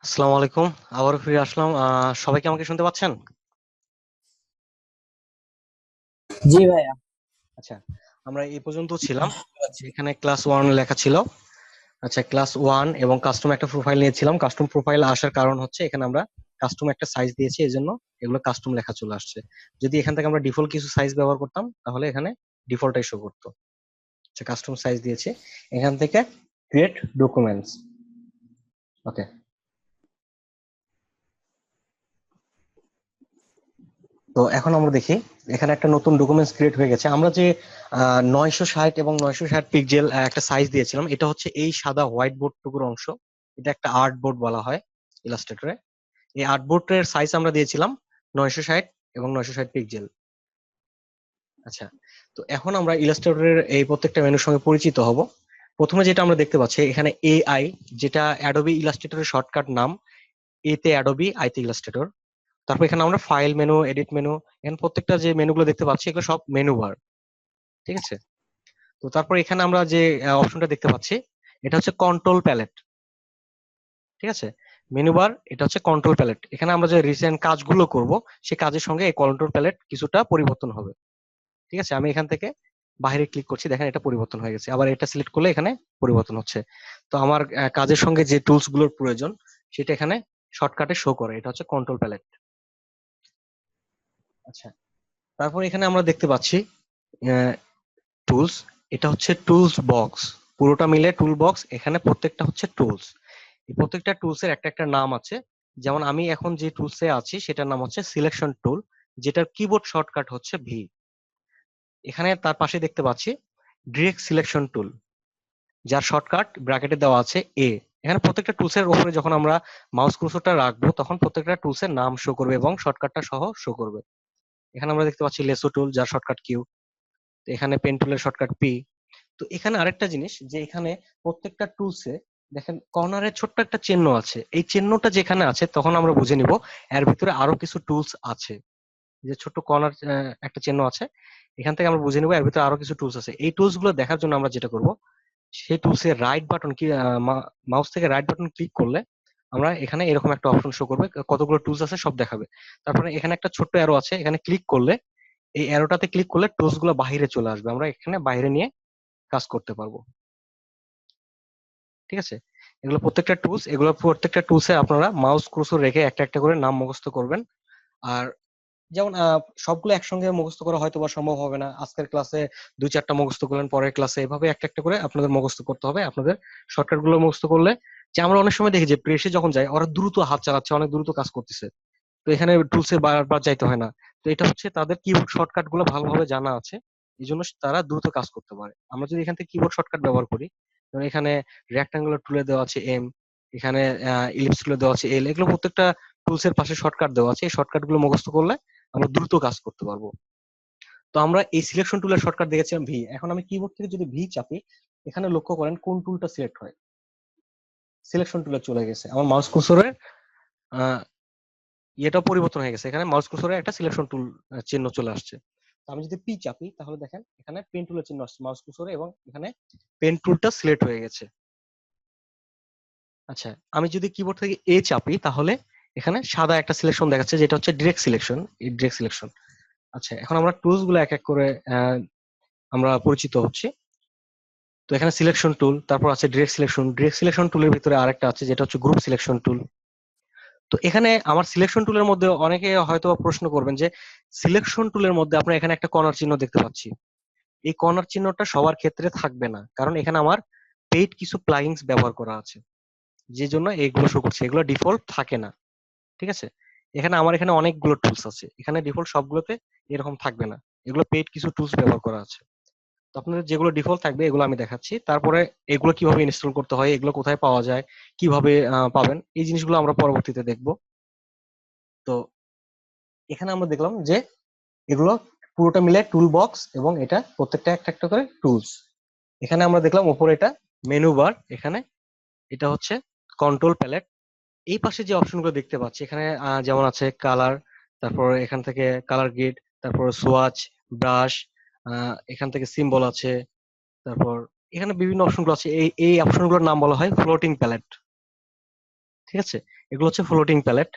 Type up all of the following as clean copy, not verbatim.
আসসালামু আলাইকুম। আবারও ফিরে আসলাম। সবাইকে আমাকে শুনতে পাচ্ছেন? জি ভাইয়া। আচ্ছা, আমরা এই পর্যন্ত ছিলাম যেখানে ক্লাস ওয়ান লেখা ছিল। আচ্ছা, ক্লাস ওয়ান এবং কাস্টম একটা প্রোফাইল নিয়েছিলাম। কাস্টম প্রোফাইল আসার কারণ হচ্ছে এখানে আমরা কাস্টম একটা সাইজ দিয়েছি, এই জন্য এগুলো কাস্টম লেখা চলে আসছে। যদি এখান থেকে আমরা ডিফল্ট কিছু সাইজ ব্যবহার করতাম তাহলে এখানে ডিফল্টটাই শো করতো। আচ্ছা, কাস্টম সাইজ দিয়েছি। এখান থেকে ক্রিয়েট ডকুমেন্টস। ওকে, তো এখন আমরা দেখি এখানে একটা নতুন ডকুমেন্টস ক্রিয়েট হয়ে গেছে। আমরা যে 960 এবং 960 পিক্সেল একটা সাইজ দিয়েছিলাম, এটা হচ্ছে এই সাদা হোয়াইট বোর্ড টুকুর অংশ। এটা একটা আর্ট বোর্ড বলা হয় ইলাস্ট্রেটরে। এই আর্ট বোর্ডের সাইজ আমরা দিয়েছিলাম 960 এবং 960 পিক্সেল। আচ্ছা, তো এখন আমরা ইলাস্ট্রেটরের এই প্রত্যেকটা মেনুর সঙ্গে পরিচিত হব। প্রথমে যেটা আমরা দেখতে পাচ্ছি এখানে এআই, যেটা অ্যাডোবি ইলাস্ট্রেটরের শর্টকাট নাম। এ তে অ্যাডোবি, আই তে ইলাস্ট্রেটর। তারপর এখানে আমরা ফাইল মেনু, এডিট মেনু, এখানে প্রত্যেকটা যে মেনুগুলো দেখতে পাচ্ছি এগুলো সব মেনু বার। ঠিক আছে, তো তারপর এখানে আমরা যে অপশনটা দেখতে পাচ্ছি এটা হচ্ছে কন্ট্রোল প্যালেট। ঠিক আছে, মেনু বার, এটা হচ্ছে কন্ট্রোল প্যালেট। এখানে আমরা যে রিসেন্ট কাজগুলো করব সেই কাজের সঙ্গে এই কন্ট্রোল প্যালেট কিছুটা পরিবর্তন হবে। ঠিক আছে, আমি এখান থেকে বাইরে ক্লিক করছি, দেখেন এটা পরিবর্তন হয়ে গেছে। আবার এটা সিলেক্ট করলে এখানে পরিবর্তন হচ্ছে। তো আমার কাজের সঙ্গে যে টুলস গুলোর প্রয়োজন সেটা এখানে শর্টকাটে শো করে। এটা হচ্ছে কন্ট্রোল প্যালেট। আচ্ছা, তারপর এখানে আমরা দেখতে পাচ্ছি টুলস। এটা হচ্ছে টুলস বক্স, পুরোটা মিলে টুল বক্স। এখানে প্রত্যেকটা হচ্ছে টুলস। এই প্রত্যেকটা টুলস এর একটা একটা নাম আছে। যেমন আমি এখন যে টুলস এ আছি সেটার নাম হচ্ছে সিলেকশন টুল, যেটার কিবোর্ড শর্টকাট হচ্ছে ভি। এখানে তার পাশে দেখতে পাচ্ছি ডিরেক্ট সিলেকশন টুল, যার শর্টকাট ব্র্যাকেটে দেওয়া আছে এ। এখানে প্রত্যেকটা টুলস এর উপরে যখন আমরা মাউস কুর্সরটা রাখবো তখন প্রত্যেকটা টুলস এর নাম শো করবে এবং শর্টকাটটা সহ শো করবে। এখানে আমরা দেখতে পাচ্ছি লেসো টুল, যার শর্টকাট কিউ। এখানে পেন টুলের শর্টকাট পি। তো এখানে আরেকটা জিনিস, যে এখানে প্রত্যেকটা টুলসে দেখেন কর্নারে ছোট্ট একটা চিহ্ন আছে। এই চিহ্নটা যেখানে আছে তখন আমরা বুঝে নিব এর ভিতরে আরো কিছু টুলস আছে। যে ছোট্ট কর্নার একটা চিহ্ন আছে, এখান থেকে আমরা বুঝে নিব এর ভিতরে আরো কিছু টুলস আছে। এই টুলস গুলো দেখার জন্য আমরা যেটা করব, সেই টুলস এর রাইট বাটন কি, মাউস থেকে রাইট বাটন ক্লিক করলে আমরা এখানে এরকম একটা অপশন শো করবে, কতগুলো টুলস আছে সব দেখাবে। তারপরে এখানে একটা ছোট্ট অ্যারো আছে, এখানে ক্লিক করলে, এই অ্যারোটাতে ক্লিক করলে টুলস গুলো বাইরে চলে আসবে, আমরা এখানে বাইরে নিয়ে কাজ করতে পারবো। ঠিক আছে, এগুলো প্রত্যেকটা টুলস, এগুলো প্রত্যেকটা টুলসে আপনারা মাউস কুরসর রেখে একটা একটা করে নাম মুখস্থ করবেন। আর যেমন সবগুলো একসঙ্গে মুখস্থ করা হয়তো বা সম্ভব হবে না। আজকের ক্লাসে দুই চারটা মুখস্থ করলেন, পরের ক্লাসে এভাবে একটা একটা করে আপনাদের মুখস্থ করতে হবে। আপনাদের শর্টকাট গুলো মুখস্থ করলে, যে আমরা অনেক সময় দেখি যে প্রেসে যখন যাই ওরা দ্রুত হাত চালাচ্ছে, অনেক দ্রুত কাজ করতেছে, তো এখানে টুলসে বারবার যাইতে হয় না। তো এটা হচ্ছে তাদের কিবোর্ড শর্টকাট গুলো ভালোভাবে জানা আছে, এই জন্য তারা দ্রুত কাজ করতে পারে। আমরা যদি এখান থেকে কিবোর্ড শর্টকাট ব্যবহার করি, যেমন এখানে রেক্টাঙ্গুলার টুলে দেওয়া আছে এম, এখানে ইলিপস টুলে দেওয়া আছে এল, এগুলো প্রত্যেকটা টুলস এর পাশে শর্টকাট দেওয়া আছে। এই শর্টকাট গুলো মুখস্থ করলে আমরা দ্রুত কাজ করতে পারবো। তো আমরা এই সিলেকশন টুলের শর্টকাট দেখেছিলাম ভি। এখন আমি কিবোর্ড থেকে যদি ভি চাপি, এখানে লক্ষ্য করেন কোন টুলটা সিলেক্ট হয়, সিলেকশন টুলে চলে গেছে। আমার মাউস কুরসরের ইয়েটা পরিবর্তন হয়ে গেছে, এখানে মাউস কার্সরে একটা সিলেকশন টুল চিহ্ন চলে আসছে। তো আমি যদি পি চাপি তাহলে দেখেন এখানে পেন টুলের চিহ্ন আসছে মাউস কার্সরে, এবং এখানে পেন টুলটা সিলেক্ট হয়ে গেছে। আচ্ছা, আমি যদি কিবোর্ড থেকে এ চাপি তাহলে এখানে সাদা একটা সিলেকশন দেখাচ্ছে, যেটা হচ্ছে ডিরেক্ট সিলেকশন, এই ডিরেক্ট সিলেকশন। আচ্ছা, এখন আমরা টুলস গুলো এক এক করে আমরা পরিচিত হচ্ছি। তো এখানে সিলেকশন টুল, তারপর আছে ডিরেক্ট সিলেকশন। ডিরেক্ট সিলেকশন টুলের ভিতরে আরেকটা আছে যেটা হচ্ছে গ্রুপ সিলেকশন টুল। তো এখানে আমার সিলেকশন টুলের মধ্যে অনেকে হয়তো প্রশ্ন করবেন যে সিলেকশন টুলের মধ্যে আপনার এখানে একটা কর্নার চিহ্ন দেখতে পাচ্ছি, এই কর্নার চিহ্নটা সবার ক্ষেত্রে থাকবে না, কারণ এখানে আমার পেইড কিছু প্লাগইনস ব্যবহার করা আছে, যে জন্য এইগুলো শো করছে। এগুলো ডিফল্ট থাকে না। ঠিক আছে, এখানে আমার এখানে অনেকগুলো টুলস আছে, এখানে ডিফল্ট সবগুলোতে এরকম থাকবে না, এগুলো পেইড কিছু টুলস ব্যবহার করা আছে। তো আপনাদের যেগুলো ডিফল্ট থাকবে এগুলো আমি দেখাচ্ছি। তারপরে এগুলো কিভাবে ইনস্টল করতে হয়, এগুলো কোথায় পাওয়া যায়, কিভাবে পাবেন, এই জিনিসগুলো আমরা পরবর্তীতে দেখবো। তো এখানে আমরা দেখলাম যে এগুলো পুরোটা মিলে টুল বক্স, এবং এটা প্রত্যেকটা একটা একটা করে টুলস। এখানে আমরা দেখলাম উপরে এটা মেনু বার, এখানে এটা হচ্ছে কন্ট্রোল প্যালেট। এই পাশে যে অপশনগুলো দেখতে পাচ্ছি এখানে যেমন আছে কালার, তারপর এখান থেকে কালার গ্রিড, তারপর সোয়াচ, ব্রাশ, এখান থেকে সিম্বল আছে। তারপর এখানে বিভিন্ন অপশনগুলো আছে, এই এই অপশনগুলোর নাম বলা হয় ফ্লোটিং প্যালেট। ঠিক আছে, এগুলো হচ্ছে ফ্লোটিং প্যালেট।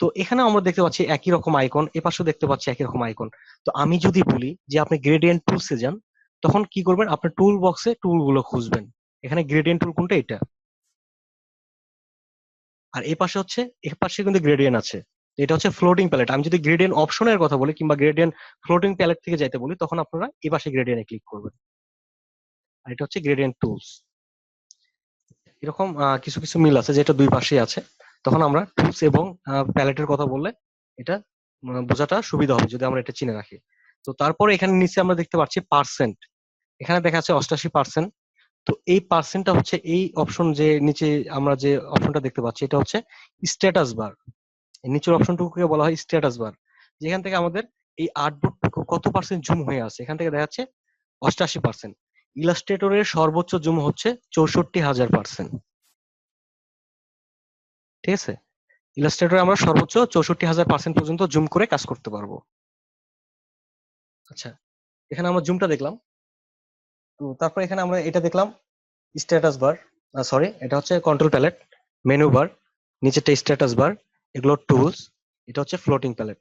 তো এখানে আমরা দেখতে পাচ্ছি একই রকম আইকন, এ পাশেও দেখতে পাচ্ছি একই রকম আইকন। তো আমি যদি বলি যে আপনি গ্রেডিয়েন্ট টুলসে যান, তখন কি করবেন, আপনার টুল বক্সে টুল গুলো খুঁজবেন। এখানে গ্রেডিয়েন্ট টুল কোনটা, এটা। আর এই পাশে হচ্ছে, এর পাশে কিন্তু গ্রেডিয়েন্ট আছে। তো এটা হচ্ছে ফ্লোটিং প্যালেট। আমি যদি গ্রেডিয়েন্ট অপশনের কথা বলি কিংবা গ্রেডিয়েন্ট ফ্লোটিং প্যালেট থেকে যাইতে বলি, তখন আপনারা এই পাশে গ্রেডিয়েন্টে ক্লিক করবেন। আর এটা হচ্ছে গ্রেডিয়েন্ট টুলস। এরকম কিছু কিছু মিল আছে যেটা দুই পাশেই আছে। তখন আমরা টুলস এবং প্যালেটের কথা বললে এটা বোঝাটা সুবিধা হবে যদি আমরা এটা চিনে রাখি। তো তারপরে এখানে নিচে আমরা দেখতে পাচ্ছি পার্সেন্ট। এখানে দেখা যাচ্ছে 88%। তো এই পার্সেন্টটা হচ্ছে এই অপশন যে নিচে আমরা যে অপশনটা দেখতে পাচ্ছি, এটা হচ্ছে স্ট্যাটাস বার। নিচের অপশনটুকুকে বলা হয় স্ট্যাটাস বার, যেখান থেকে আমাদের এই আর্টবোর্ডটুকু কত পার্সেন্ট জুম হয়ে আছে এখান থেকে দেখা যাচ্ছে 88%। ইলাস্ট্রেটরের সর্বোচ্চ জুম হচ্ছে 64,000%। ঠিক আছে, ইলাস্ট্রেটরে আমরা সর্বোচ্চ 64,000% পর্যন্ত জুম করে কাজ করতে পারবো। আচ্ছা, এখানে আমরা জুমটা দেখলাম। তো তারপর এখানে আমরা এটা দেখলাম স্ট্যাটাস বার, সরি এটা হচ্ছে কন্ট্রোল প্যালেট, মেনু বার, নিচেরটা স্ট্যাটাস বার, এগুলো টুলস, এটা হচ্ছে ফ্লোটিং প্যালেট।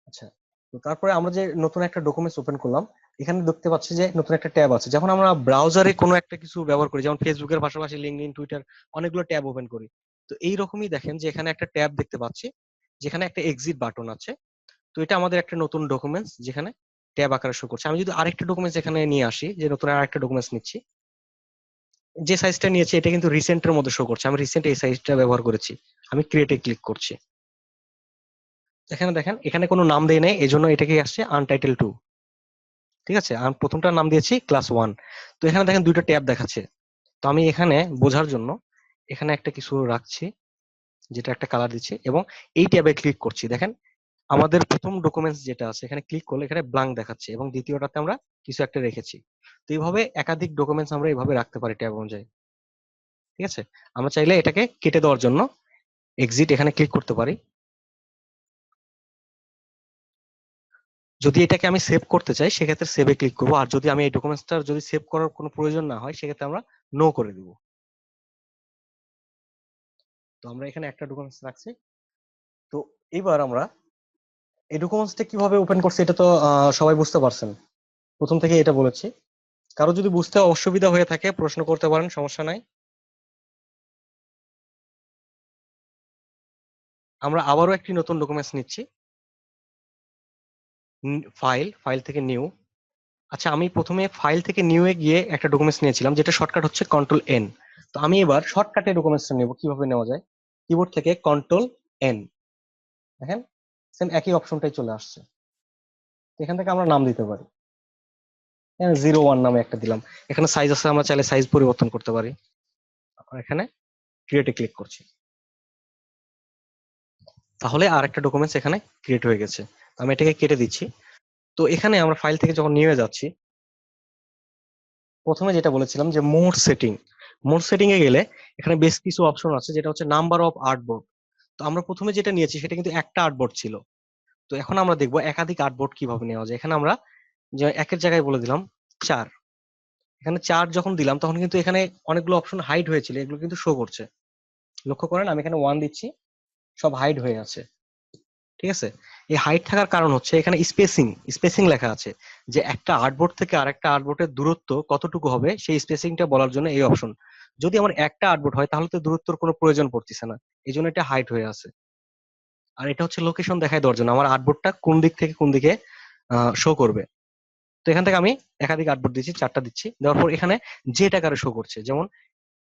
আচ্ছা, তো তারপরে আমরা যে নতুন একটা ডকুমেন্টস ওপেন করলাম, এখানে দেখতে পাচ্ছি যে নতুন একটা ট্যাব আছে। যখন আমরা ব্রাউজারে কোনো একটা কিছু ব্যবহার করি, যেমন ফেসবুকের পাশাপাশি লিঙ্কডইন, টুইটার, অনেকগুলো ট্যাব ওপেন করি। তো এইরকমই দেখেন যে এখানে একটা ট্যাব দেখতে পাচ্ছি, যেখানে একটা এক্সিট বাটন আছে। তো এটা আমাদের একটা নতুন ডকুমেন্টস যেখানে ট্যাব আকারে শো করছে। আমি যদি আরেকটা ডকুমেন্টস এখানে নিয়ে আসি, যে নতুন আরেকটা ডকুমেন্টস নিচ্ছি, যে সাইজটা নিয়েছি এটা কিন্তু রিসেন্টের মধ্যে শো করছে, আমি রিসেন্ট এই সাইজটা ব্যবহার করেছি। আমি ক্রিয়েটে ক্লিক করছি। এখানে দেখেন এখানে কোনো নাম দেই নাই, এজন্য এটাকে আসছে আনটাইটেল 2। ঠিক আছে, আমি প্রথমটার নাম দিয়েছি ক্লাস 1। তো এখানে দেখেন দুইটা ট্যাব দেখাচ্ছে। তো আমি এখানে বোঝার জন্য এখানে একটা কিছু রাখছি, যেটা একটা কালার দিচ্ছি, এবং এই ট্যাবে ক্লিক করছি। দেখেন আমাদের প্রথম ডকুমেন্টস যেটা আছে এখানে ক্লিক করলে এখানে ব্ল্যাঙ্ক দেখাচ্ছে, এবং দ্বিতীয়টাতে আমরা কিছু একটা রেখেছি। তো এইভাবে একাধিক ডকুমেন্টস আমরা এইভাবে রাখতে পারি ট্যাব অনুযায়ী। ঠিক আছে, আমরা চাইলে এটাকে কেটে দেওয়ার জন্য এক্সিট এখানে ক্লিক করতে পারি। যদি এটাকে আমি সেভ করতে চাই সেক্ষেত্রে সেভে ক্লিক করবো, আর যদি আমি এই ডকুমেন্টসটা যদি সেভ করার কোনো প্রয়োজন না হয় সেক্ষেত্রে আমরা নো করে দিব। তো আমরা এখানে একটা ডকুমেন্টস রাখছি। তো এবার আমরা এই ডকুমেন্টসটা কিভাবে ওপেন করছি এটা তো সবাই বুঝতে পারছেন, প্রথম থেকে এটা বলেছি। কারো যদি বুঝতে অসুবিধা হয়ে থাকে প্রশ্ন করতে পারেন, সমস্যা নাই। আমরা আবারও একটি নতুন ডকুমেন্টস নিচ্ছি, ফাইল, ফাইল থেকে নিউ। আচ্ছা, আমি প্রথমে ফাইল থেকে নিউ এ গিয়ে একটা ডকুমেন্টস নিয়েছিলাম যেটা শর্টকাট হচ্ছে কন্ট্রোল এন। তো আমি এবার শর্টকাটে ডকুমেন্টসটা নেব, কিভাবে নেওয়া যায়, কিবোর্ড থেকে কন্ট্রোল এন। দেখেন সেম একই অপশনটাই চলে আসছে। এখান থেকে আমরা নাম দিতে পারি, 01 নামে একটা দিলাম। এখানে সাইজ আছে, আমরা চাইলে সাইজ পরিবর্তন করতে পারি। আর এখানে ক্রিয়েটে ক্লিক করছি, তাহলে আর একটা ডকুমেন্টস এখানে ক্রিয়েট হয়ে গেছে। আমি এটাকে কেটে দিচ্ছি। তো এখানে আমরা ফাইল থেকে যখন নিয়ে যাচ্ছি, প্রথমে যেটা বলেছিলাম যে মোড সেটিং, মোড সেটিং এ গেলে এখানে বেশ কিছু অপশন আছে, যেটা হচ্ছে নাম্বার অফ আর্টবোর্ড। তো আমরা প্রথমে যেটা নিয়েছি সেটা কিন্তু একটা আর্টবোর্ড ছিল। তো এখন আমরা দেখবো একাধিক আর্টবোর্ড কিভাবে নেওয়া যায়। এখানে আমরা যে একের জায়গায় বলে দিলাম 4। এখানে 4 যখন দিলাম তখন কিন্তু এখানে অনেকগুলো অপশন হাইড হয়েছিল, এগুলো কিন্তু শো করছে। লক্ষ্য করেন আমি এখানে 1 দিচ্ছি, সব হাইড হয়ে আছে। ঠিক আছে, এই হাইট থাকার কারণ হচ্ছে এখানে স্পেসিং, স্পেসিং লেখা আছে, যে একটা আর্টবোর্ড থেকে আরেকটা আর্টবোর্ডের দূরত্ব কতটুকু হবে সেই স্পেসিংটা বলার জন্য এই অপশন। যদি আমার একটা আর্টবোর্ড হয় তাহলে তো দূরত্বর কোনো প্রয়োজন পড়তেছে না, এই জন্য এটা হাইট হয়ে আছে। আর এটা হচ্ছে লোকেশন দেখায় দেওয়ার জন্য, আমার আর্টবোর্ডটা কোন দিক থেকে কোন দিকে শো করবে। তো এখান থেকে আমি একাধিক আর্টবোর্ড দিচ্ছি, 4টা দিচ্ছি, দেওয়ার পর এখানে জেড আকারে শো করছে। যেমন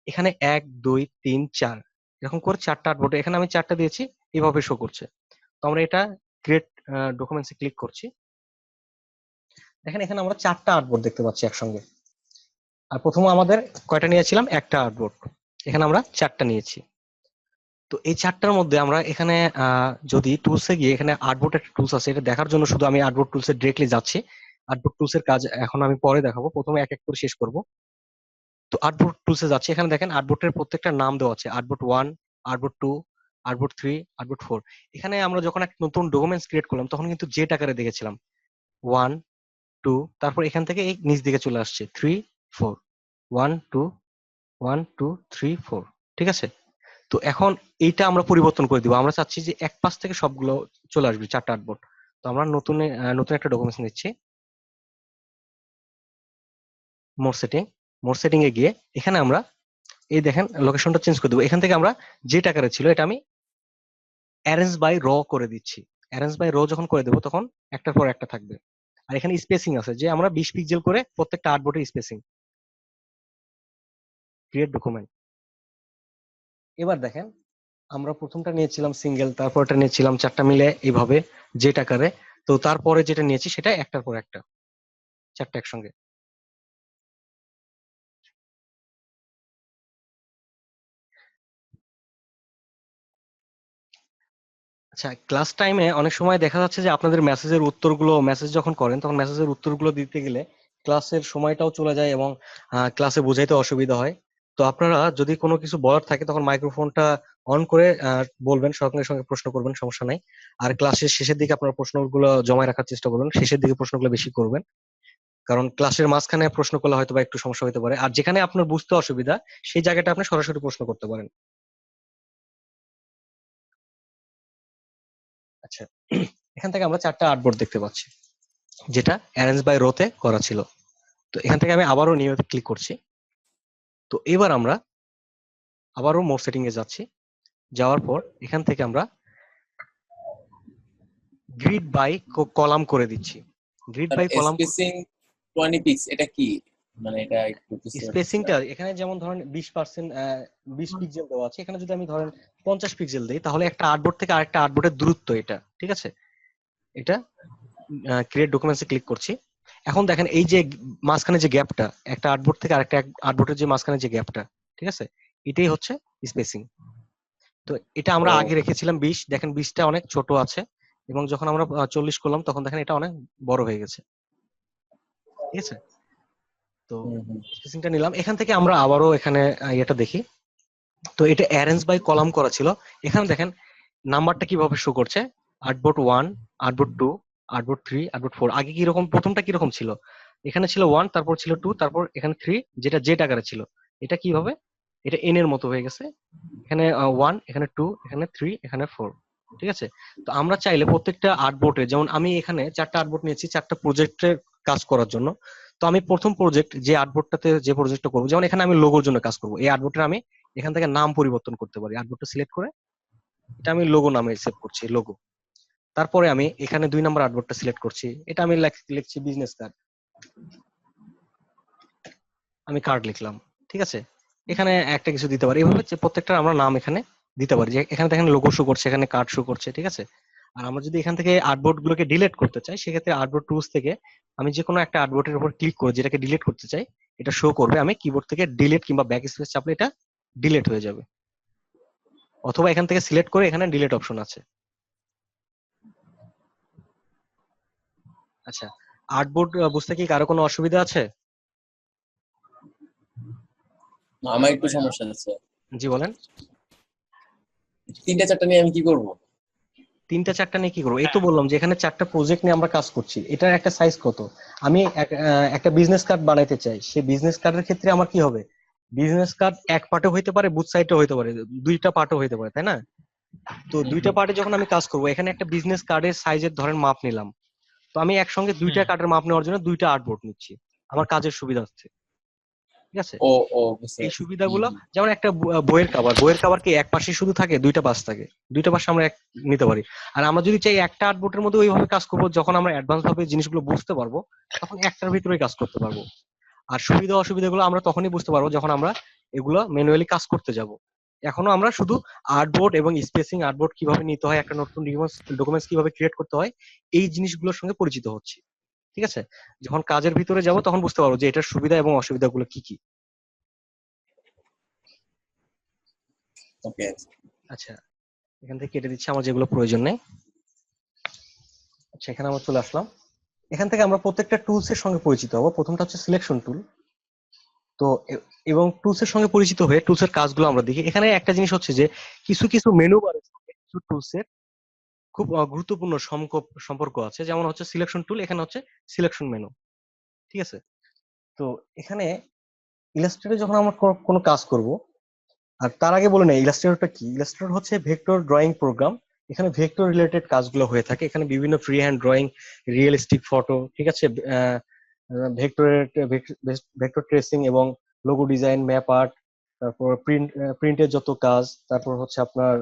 এখানে 1 2 3 4 এরকম করে 4টা আর্টবোর্ড, এখানে আমি 4টা দিয়েছি, এভাবে শো করছে। তো আমরা এটা ক্রিয়েট ডকুমেন্টসে ক্লিক করছি। দেখেন এখানে আমরা 4টা আর্টবোর্ড দেখতে পাচ্ছি একসঙ্গে। আর প্রথমে আমাদের কয়টা নিয়েছিলাম, একটা আর্টবোর্ড, এখানে আমরা 4টা নিয়েছি। তো এই 4টার মধ্যে আমরা এখানে যদি টুলসে গিয়ে এখানে আর্টবোর্ড একটা টুলস আছে, এটা দেখার জন্য শুধু আমি আর্টবোর্ড টুলসে ডিরেক্টলি যাচ্ছি। আর্টবোর্ড টুলস এর কাজ এখন আমি পরে দেখাবো, প্রথমে এক এক করে শেষ করব। তো আর্টবোর্ড টুলসে যাচ্ছি, এখানে দেখেন আর্টবোর্ডের প্রত্যেকটা নাম দেওয়া আছে, আর্টবোর্ড 1, আর্টবোর্ড 2, আর্টবোর্ড 3, আর্টবোর্ড 4। এখানে আমরা যখন একটা নতুন ডকুমেন্টস ক্রিয়েট করলাম তখন কিন্তু জেড আকারে দেখেছিলাম 1 2, তারপর এখান থেকে এই নিচ দিকে চলে আসছে 3 4, 1 2 1 2 3 4। ঠিক আছে, তো এখন এইটা আমরা পরিবর্তন করে দিব, আমরা চাচ্ছি যে এক পাশ থেকে সবগুলো চলে আসবে, 4টা আর্টবোর্ড। তো আমরা নতুন একটা ডকুমেন্টস নিচ্ছি, মোর সেটিং এ গিয়ে এখানে আমরা এই দেখেন লোকেশনটা চেঞ্জ করে দেবো। এখান থেকে আমরা যে টাকারে ছিল এটা আমি অ্যারেঞ্জ বাই র করে দিচ্ছি। অ্যারেঞ্জ বাই র যখন করে দেবো তখন একটার পর একটা থাকবে। আর এখানে স্পেসিং আছে যে আমরা 20 পিক্সেল করে প্রত্যেকটা আর্টবোর্ডের স্পেসিং। Create document. এবার দেখেন আমরা প্রথমটা নিয়েছিলাম সিঙ্গেল, তারপরটা নিয়েছিলাম 4টা মিলে এইভাবে যে টাকারে। তো তারপরে যেটা নিয়েছি সেটা একটার পর একটা, 4টা একসঙ্গে। আচ্ছা, ক্লাস টাইমে অনেক সময় দেখা যাচ্ছে যে আপনাদের মেসেজ যখন করেন তখন মেসেজের উত্তরগুলো দিতে গেলে ক্লাসের সময়টাও চলে যায় এবং ক্লাসে বোঝাইতে অসুবিধা হয়। তো আপনারা যদি কোনো কিছু বলার থাকে তখন মাইক্রোফোনটা অন করে বলবেন, সঙ্গে সঙ্গে প্রশ্ন করবেন, সমস্যা নাই। আর ক্লাসের শেষের দিকে আপনার প্রশ্নগুলো জমায় রাখার চেষ্টা করবেন, শেষের দিকে প্রশ্নগুলো বেশি করবেন। কারণ ক্লাসের মাঝখানে প্রশ্ন করলে হয়তো বা একটু সমস্যা হতে পারে, আর যেখানে আপনার বুঝতে অসুবিধা সেই জায়গাটা আপনি সরাসরি প্রশ্ন করতে পারেন। আচ্ছা, এখান থেকে আমরা 4টা আর্টবোর্ড দেখতে পাচ্ছি যেটা অ্যারেঞ্জ বাই রোতে করা ছিল। তো এখান থেকে আমি আবারও নিউতে ক্লিক করছি। তো এবার আমরা আবারও মোর সেটিং এ যাচ্ছি, যাওয়ার পর এখান থেকে আমরা গ্রিড বাই কলাম করে দিচ্ছি। Grid by column spacing 20 pix এটা কি, মানে এটা একটু বুঝতে পারছি না। স্পেসিংটা এখানে যেমন ধরেন 20%, 20 পিক্সেল দেওয়া আছে, এখানে যদি আমি ধরেন 50 পিক্সেল দিই তাহলে একটা আর্টবোর্ড থেকে আরেকটা আর্টবোর্ডের দূরত্ব এটা, ঠিক আছে। এটা ক্রিয়েট ডকুমেন্টসে ক্লিক করছি। এখন দেখেন এই যে মাঝখানে যে গ্যাপটা, একটা আর্টবোর্ড থেকে আরেকটা আর্টবোর্ডের যে মাঝখানে যে গ্যাপটা, ঠিক আছে, এটাই হচ্ছে স্পেসিং। তো এটা আমরা ও আগে রেখেছিলাম 20, দেখেন 20টা অনেক ছোট আছে, এবং যখন আমরা 40 করলাম তখন দেখেন এটা অনেক বড় হয়ে গেছে, ঠিক আছে। তো হুম হুম। স্পেসিংটা নিলাম। এখান থেকে আমরা আবারও এখানে এটা দেখি। তো এটা অ্যারেঞ্জ বাই কলাম করা ছিল। এখানে দেখেন নাম্বারটা কিভাবে শো করছে, আর্টবোর্ড 1, আর্টবোর্ড 2, আর্টবোর্ড 3, আর্টবোর্ড 4। আগে কিরকম, প্রথমটা কিরকম ছিল, এখানে ছিল 1, তারপর ছিল 2, তারপর এখানে 3, যেটা জেড আকারে ছিল। এটা কিভাবে, এটা এন এর মতো হয়ে গেছে। এখানে 1, এখানে 2, এখানে 3, এখানে 4, ঠিক আছে। তো আমরা চাইলে প্রত্যেকটা আর্টবোর্ডে, যেমন আমি এখানে 4টা আর্টবোর্ড নিয়েছি 4টা প্রজেক্টের কাজ করার জন্য। তো আমি প্রথম প্রজেক্ট যে আর্টবোর্ডটাতে যে প্রজেক্টটা করবো, যেমন এখানে আমি লোগোর জন্য কাজ করবো, এই আর্টবোর্ডের আমি এখান থেকে নাম পরিবর্তন করতে পারি। আর্টবোর্ডটা সিলেক্ট করে এটা আমি লোগো নামে সেভ করছি, লোগো। তারপরে আমি এখানে 2 নম্বর আর্টবোর্ডটা সিলেক্ট করছি, এটা আমি লিখছি বিজনেস কার্ড, আমি কার্ড লিখলাম, ঠিক আছে। এখানে একটা কিছু দিতে পারি, এভাবে যে প্রত্যেকটা আমরা নাম এখানে দিতে পারি। যে এখানে দেখেন লোগো শো করছে, এখানে কার্ড শো করছে, ঠিক আছে। আর আমরা যদি এখান থেকে আর্টবোর্ড গুলোকে ডিলিট করতে চাই, সেক্ষেত্রে আর্টবোর্ড টুলস থেকে আমি যে কোনো একটা আর্টবোর্ডের উপর ক্লিক করে যেটাকে ডিলিট করতে চাই এটা শো করবে। আমি কিবোর্ড থেকে ডিলিট কিংবা ব্যাক স্পেস চাপলে এটা ডিলিট হয়ে যাবে, অথবা এখান থেকে সিলেক্ট করে এখানে ডিলিট অপশন আছে। আচ্ছা, আর্টবোর্ড বুঝতে কি কারো কোনো অসুবিধা আছে? আমার একটু সমস্যা আছে। জি বলেন। 3টা 4টা নিয়ে আমি কি করব? 3টা 4টা নিয়ে কি করবো? এই তো বললাম যে এখানে 4টা প্রজেক্ট নিয়ে আমরা কাজ করছি। এটার একটা সাইজ কত, আমি একটা বিজনেস কার্ড বানাইতে চাই, সেই বিজনেস কার্ডের ক্ষেত্রে আমার কি হবে, বিজনেস কার্ড এক পার্টও হইতে পারে, বুথ সাইডও হইতে পারে, 2টা পার্টও হইতে পারে, তাই না? তো 2টা পার্টে যখন আমি কাজ করবো, এখানে একটা বিজনেস কার্ডের সাইজের ধরেন মাপ নিলাম। তো আমি একসঙ্গে 2টা কার্ডের মাপ নেওয়ার জন্য 2টা আর্টবোর্ড নিচ্ছি, আমার কাজের সুবিধা হচ্ছে, ঠিক আছে। ও ও বুঝতে এই পারছি। সুবিধাগুলো যেমন একটা বইয়ের কভার কি এক পাশে শুধু থাকে, 2টা পাশ থাকে, 2টা পাশে আমরা এক নিতে পারি। আর আমরা যদি চাই একটা আর্টবোর্ডের মধ্যে ওইভাবে কাজ করবো, যখন আমরা অ্যাডভান্স ভাবে জিনিসগুলো বুঝতে পারবো তখন একটার ভিতরে কাজ করতে পারবো। আর সুবিধা অসুবিধাগুলো আমরা তখনই বুঝতে পারবো যখন আমরা এগুলো ম্যানুয়ালি কাজ করতে যাব। এখনো আমরা শুধু আর্টবোর্ড এবং স্পেসিং, আর্টবোর্ড কিভাবে নিতে হয়, একটা নতুন ডকুমেন্টস কিভাবে ক্রিয়েট করতে হয়, এই জিনিসগুলোর সঙ্গে পরিচিত হচ্ছি, ঠিক আছে। যখন কাজের ভিতরে যাব তখন বুঝতে পারবো যে এটার সুবিধা এবং অসুবিধাগুলো কি কি। ওকে। আচ্ছা, এখান থেকে কেটে দিচ্ছি আমার যেগুলো প্রয়োজন নেই। আচ্ছা, এখানে আমরা চলে আসলাম। এখান থেকে আমরা প্রত্যেকটা টুলস এর সঙ্গে পরিচিত হবো। প্রথমটা হচ্ছে সিলেকশন টুল। তো এবং টুলস এর সঙ্গে পরিচিত হয়ে টুলস এর কাজগুলো আমরা দেখি। এখানে একটা জিনিস হচ্ছে যে কিছু কিছু মেনু বারের সঙ্গে কিছু টুলস এর খুব গুরুত্বপূর্ণ সম্পর্ক আছে। যেমন হচ্ছে সিলেকশন টুল, এখানে হচ্ছে সিলেকশন মেনু, ঠিক আছে। তো এখানে ইলাস্ট্রেটরে যখন আমরা কোনো কাজ করব, আর তার আগে বলে নেই ইলাস্ট্রেটরটা কি। ইলাস্ট্রেটর হচ্ছে ভেক্টর ড্রয়িং প্রোগ্রাম। এখানে ভেক্টর রিলেটেড কাজগুলো হয়ে থাকে। এখানে বিভিন্ন free hand drawing, realistic photo, ঠিক আছে, ভেক্টরের ভেক্টর ট্রেসিং এবং লোগো ডিজাইন, ম্যাপ আর্ট, তারপর প্রিন্টের যত কাজ, তারপর হচ্ছে আপনার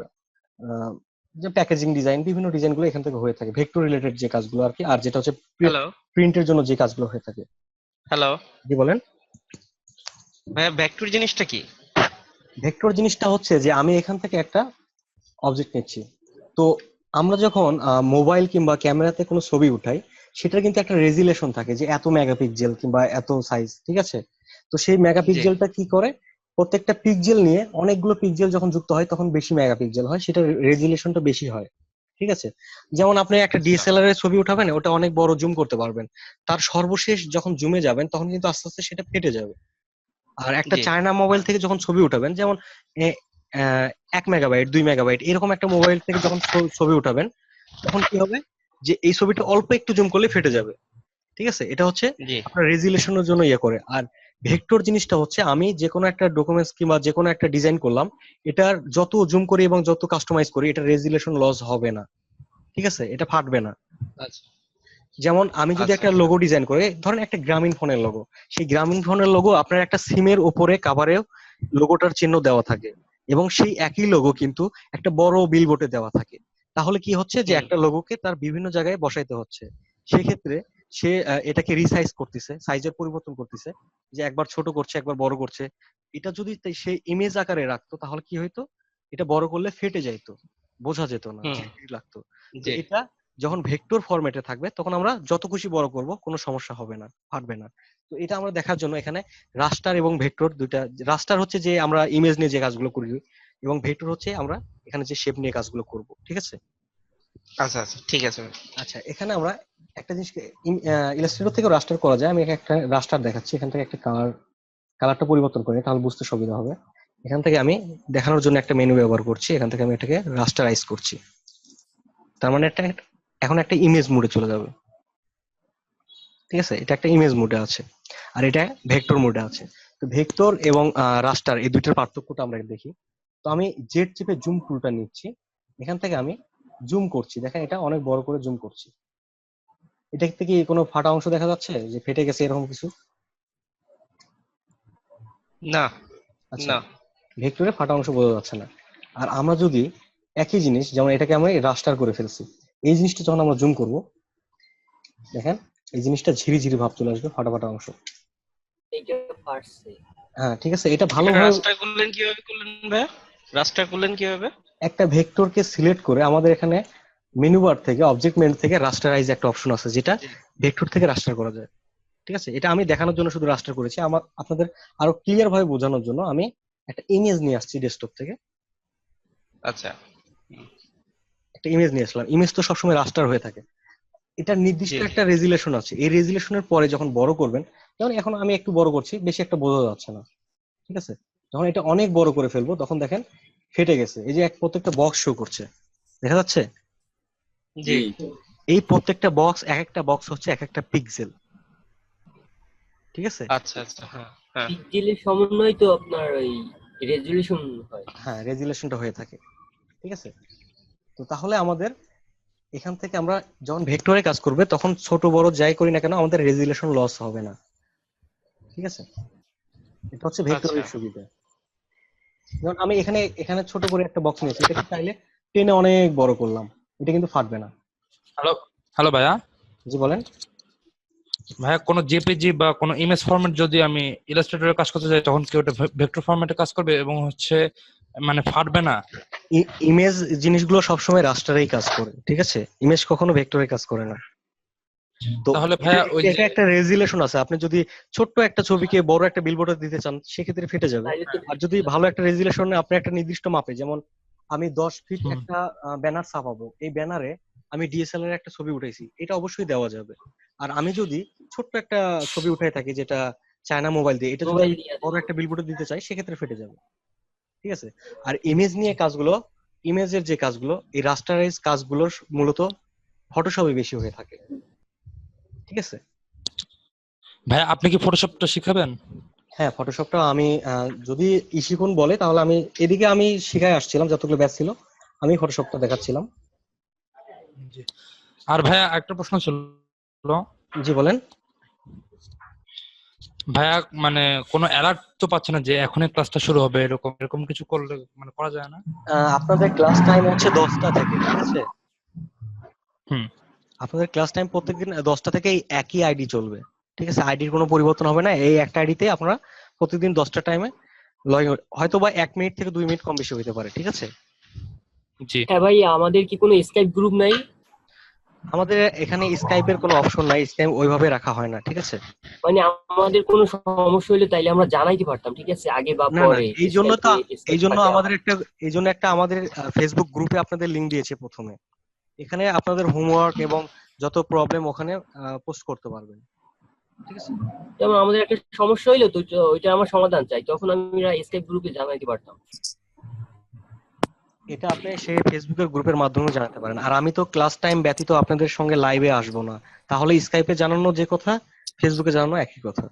আহ, যে প্যাকেজিং ডিজাইন, বিভিন্ন ডিজাইনগুলো এখান থেকে হয়ে থাকে, ভেক্টর রিলেটেড যে কাজগুলো আর কি। আর যেটা হচ্ছে হ্যালো প্রিন্টের জন্য যে কাজগুলো হয়ে থাকে। হ্যালো জি বলেন। ভাইয়া, ভেক্টর জিনিসটা কি? ভেক্টর জিনিসটা হচ্ছে যে আমি এখান থেকে একটা অবজেক্ট নিচ্ছি। তো আমরা যখন মোবাইল কিংবা ক্যামেরাতে কোনো ছবি উঠাই, সেটার কিন্তু একটা রেজুলেশন থাকে যে এত মেগাপিক্সেল কিংবা এত সাইজ, ঠিক আছে। তো সেই জি মেগাপিক্সেলটা কি করে, প্রত্যেকটা পিক্সেল নিয়ে অনেকগুলো পিক্সেল যখন যুক্ত হয় তখন বেশি মেগাপিক্সেল হয়, সেটার রেজুলেশনটা বেশি হয়, ঠিক আছে। যেমন আপনি একটা আচ্ছা ডিএসএলআর এর ছবি উঠাবেন, ওটা অনেক বড় জুম করতে পারবেন, তার সর্বশেষ যখন জুমে যাবেন তখন কিন্তু আস্তে আস্তে সেটা ফেটে যাবে। আর একটা জি চায়না মোবাইল থেকে যখন ছবি উঠাবেন, যেমন 1 মেগাবাইট 2 মেগাবাইট এরকম একটা মোবাইল থেকে যখন ছবি উঠাবেন, তখন কি হবে যে এই ছবিটা অল্প একটু জুম করলে ফেটে যাবে, ঠিক আছে। এটা হচ্ছে জি আপনার রেজুলেশনের জন্য ইয়ে করে। আর ভেক্টর জিনিসটা হচ্ছে আমি যে কোনো একটা ডকুমেন্টস কিংবা যে কোনো একটা ডিজাইন করলাম, এটার যত জুম করি এবং যত কাস্টমাইজ করি, এটা রেজুলেশন লস হবে না, ঠিক আছে, এটা ফাটবে না। আচ্ছা যেমন আমি যদি আচ্ছা একটা লোগো ডিজাইন করে, ধরেন একটা গ্রামীণ ফোনের লোগো, সেই গ্রামীণ ফোনের লোগো আপনার একটা সিমের উপরে কাভারেও লোগোটার চিহ্ন দেওয়া থাকে, এবং সেই একই লোগো কিন্তু একটা বড় বিলবোর্ডে দেওয়া থাকে। তাহলে কি হচ্ছে যে হুম একটা লোগোকে তার বিভিন্ন জায়গায় বসাইতে হচ্ছে। সেক্ষেত্রে সে এটাকে রিসাইজ করতেছে, সাইজের পরিবর্তন করতেছে, যে একবার ছোট করছে একবার বড় করছে। এটা যদি সে ইমেজ আকারে রাখতো তাহলে কি হইতো, এটা বড় করলে ফেটে যাইতো, বোঝা যেত না, হুম ঝিরঝির লাগতো। তো জি এটা যখন ভেক্টর ফরম্যাটে থাকবে তখন আমরা যত খুশি বড় করব, কোনো সমস্যা হবে না, ফাটবে না। তো এটা আমরা দেখার জন্য এখানে রাস্টার এবং ভেক্টর দুইটা, রাস্টার হচ্ছে যে আমরা ইমেজ নিয়ে যে কাজগুলো করি, এবং ভেক্টর হচ্ছে আমরা এখানে যে শেপ নিয়ে কাজগুলো করব, ঠিক আছে। আচ্ছা আচ্ছা ঠিক আছে ভাই। আচ্ছা, এখানে আমরা একটা জিনিসকে ইলাস্ট্রেটর থেকে রাস্টার করা যায়। আমি একটা রাস্টার দেখাচ্ছি, এখান থেকে একটা কালারটা পরিবর্তন করি তাহলে বুঝতে সুবিধা হবে। এখান থেকে আমি দেখানোর জন্য একটা মেনু ব্যবহার করছি, এখান থেকে আমি এটাকে রাস্টারাইজ করছি। তার মানে এখন একটা ইমেজ মোডে চলে যাবে, ঠিক আছে। এটা একটা ইমেজ মোডে আছে, আর এটা ভেক্টর মোডে আছে। তো ভেক্টর এবং রাস্টার এই দুইটার পার্থক্যটা আমরা দেখি। তো আমি জেড চিপে জুম টুলটা নিচ্ছি, এখান থেকে আমি জুম করছি, দেখেন এটা অনেক বড় করে জুম করছি। এটা থেকে কোনো ফাটা অংশ দেখা যাচ্ছে যে ফেটে গেছে এরকম কিছু? না আচ্ছা, না ভেক্টরে ফাটা অংশ বোঝা যাচ্ছে না। আর আমরা যদি একই জিনিস, যেমন এটাকে আমরা রাস্টার করে ফেলছি, এই জিনিসটা যখন আমরা জুম করব, দেখেন এই জিনিসটা ঝিরি ঝিরি ভাব চলে আসবে, ফাটা ফাটা অংশ। এইটা পারছে। হ্যাঁ, ঠিক আছে, এটা এটা ভালোভাবে রাস্টার করলেন কিভাবে করলেন ভাইয়া? রাস্টার করলেন কিভাবে? একটা ভেক্টরকে সিলেক্ট করে আমাদের এখানে মেনু বার থেকে, অবজেক্ট মেনু থেকে রাস্টারাইজ একটা অপশন আছে, যেটা জি ভেক্টর থেকে রাস্টার করা যায়, ঠিক আছে। এটা আমি দেখানোর জন্য শুধু রাস্টার করেছি, আমার আপনাদের আরো ক্লিয়ার ভাবে বোঝানোর জন্য আমি একটা ইমেজ নিয়ে আসছি ডেস্কটপ থেকে। আচ্ছা একটা ইমেজ নিয়ে আসলাম, ইমেজ তো সবসময় রাস্টার হয়ে থাকে। এটা নির্দিষ্ট জি একটা রেজুলেশন আছে, এই রেজুলেশনের পরে যখন বড় করবেন, যেমন এখন আমি একটু বড় করছি, বেশি একটা বোঝা যাচ্ছে না, ঠিক আছে। যখন এটা অনেক বড় করে ফেলবো তখন দেখেন ফেটে গেছে, এই যে প্রত্যেকটা বক্স শো করছে, দেখা যাচ্ছে। জি জি এই প্রত্যেকটা বক্স, এক একটা বক্স হচ্ছে এক একটা পিক্সেল, ঠিক আছে। আচ্ছা আচ্ছা হ্যাঁ হ্যাঁ পিক্সেলের সমন্বয় তো আপনার ওই রেজুলেশন হয়। হ্যাঁ, রেজুলেশনটা হয়ে থাকে, ঠিক আছে। তো তাহলে আমাদের এখান থেকে আমরা যখন ভেক্টরে কাজ করবে তখন ছোট বড় যাই করি না কেন আমাদের রেজুলেশন লস হবে না, ঠিক আছে। এটা হচ্ছে আচ্ছা ভেক্টরের সুবিধা। যেমন আমি এখানে এখানে ছোট করে একটা বক্স নিয়েছি, এটাকে চাইলে টেনে অনেক বড় করলাম, এটা কিন্তু ফাটবে না। হ্যালো হ্যালো ভাইয়া। জি বলেন। ভাইয়া কোনো জেপিজি বা কোনো ইমেজ ফরম্যাট যদি আমি ইলাস্ট্রেটরে কাজ করতে যাই তখন কি ওটা ভেক্টর ফরম্যাটে কাজ করবে এবং মানে ফাটবে না? ইমেজ জিনিসগুলো সবসময় রাস্টারেই কাজ করে, ঠিক আছে, ইমেজ কখনো ভেক্টরে কাজ করে না। তো তাহলে এটা ভাইয়া ওই যে এটা একটা রেজুলেশন আছে, আপনি যদি ছোট্ট একটা ছবিকে বড় একটা বিলবোর্ডে দিতে চান সেক্ষেত্রে ফেটে যাবে। তাইলে তো আর যদি ভালো একটা রেজুলেশনে আপনি একটা নির্দিষ্ট মাপে, যেমন আমি 10 ফিট হুম, একটা ব্যানার ছাপাবো, এই ব্যানারে আমি ডিএসএলআর এর একটা ছবি উঠাইছি, এটা অবশ্যই দেওয়া যাবে। আর আমি যদি ছোট্ট একটা ছবি উঠাই থাকি যেটা চায়না মোবাইল দিয়ে, এটা যদি মোবাইল আমি দিয়ে বড় একটা বিলবোর্ডে দিতে চাই সেক্ষেত্রে ফেটে যাবে, ঠিক আছে। আর ইমেজ নিয়ে কাজগুলো, ইমেজের যে কাজগুলো, এই রাস্টারাইজ কাজগুলো মূলত ফটোশপে বেশি হয়ে থাকে, ঠিক আছে। ভাইয়া আপনি কি ফটোশপটা শিখাবেন? হ্যাঁ, ফটোশপটা আমি যদি ইশিকুন বলে তাহলে আমি এদিকে আমি শিখায় আসছিলাম, যতগুলো ব্যাচ ছিল আমি ফটোশপটা দেখাচ্ছিলাম। জি। আর ভাইয়া একটা প্রশ্ন ছিল, জি বলেন। ভাইয়া মানে কোনো অ্যালার্ট তো পাচ্ছে না যে এখনই ক্লাসটা শুরু হবে, এরকম এরকম কিছু করলে মানে করা যায় না? আপনাদের ক্লাস টাইম হচ্ছে 10টা থেকে, ঠিক আছে? হুম। আপনাদের ক্লাস টাইম প্রত্যেকদিন 10টা থেকে এই একই আইডি চলবে, ঠিক আছে? আইডির কোনো পরিবর্তন হবে না। এই একটা আইডিতে আপনারা প্রতিদিন 10টা টাইমে লগ ইন, হয়তো বা 1 মিনিট থেকে 2 মিনিট কম বেশি হতে পারে, ঠিক আছে? জি। হ্যাঁ ভাই, আমাদের কি কোনো স্কাইপ গ্রুপ নাই? আমাদের এখানে স্কাইপের কোনো অপশন নাই, স্কাইপ ওইভাবে রাখা হয় না, ঠিক আছে? মানে আমাদের কোনো সমস্যা হলে তাইলে আমরা জানাইতে পারতাম, ঠিক আছে, আগে বা না না, পরে। এই জন্য তো এই স্কাইপ জন্য থাকে আমাদের একটা এই জন্য একটা আমাদের ফেসবুক গ্রুপে আপনাদের লিংক দিয়েছে প্রথমে। এখানে আপনাদের হোমওয়ার্ক এবং যত প্রবলেম ওখানে পোস্ট করতে পারবেন, ঠিক আছে? যেমন আমাদের একটা সমস্যা হইলো তো ওইটা আমার সমাধান চাই, তখন আমরা স্কাইপ গ্রুপে জানাইতে পারতাম। এটা আপনি সেই ফেসবুকের গ্রুপের মাধ্যমে জানাতে পারেন। আর আমি তো ক্লাস টাইম ব্যতীত আপনাদের সঙ্গে লাইভে আসবো না, তাহলে স্কাইপে জানানো যে কথা, ফেসবুকে জানানো একই কথা,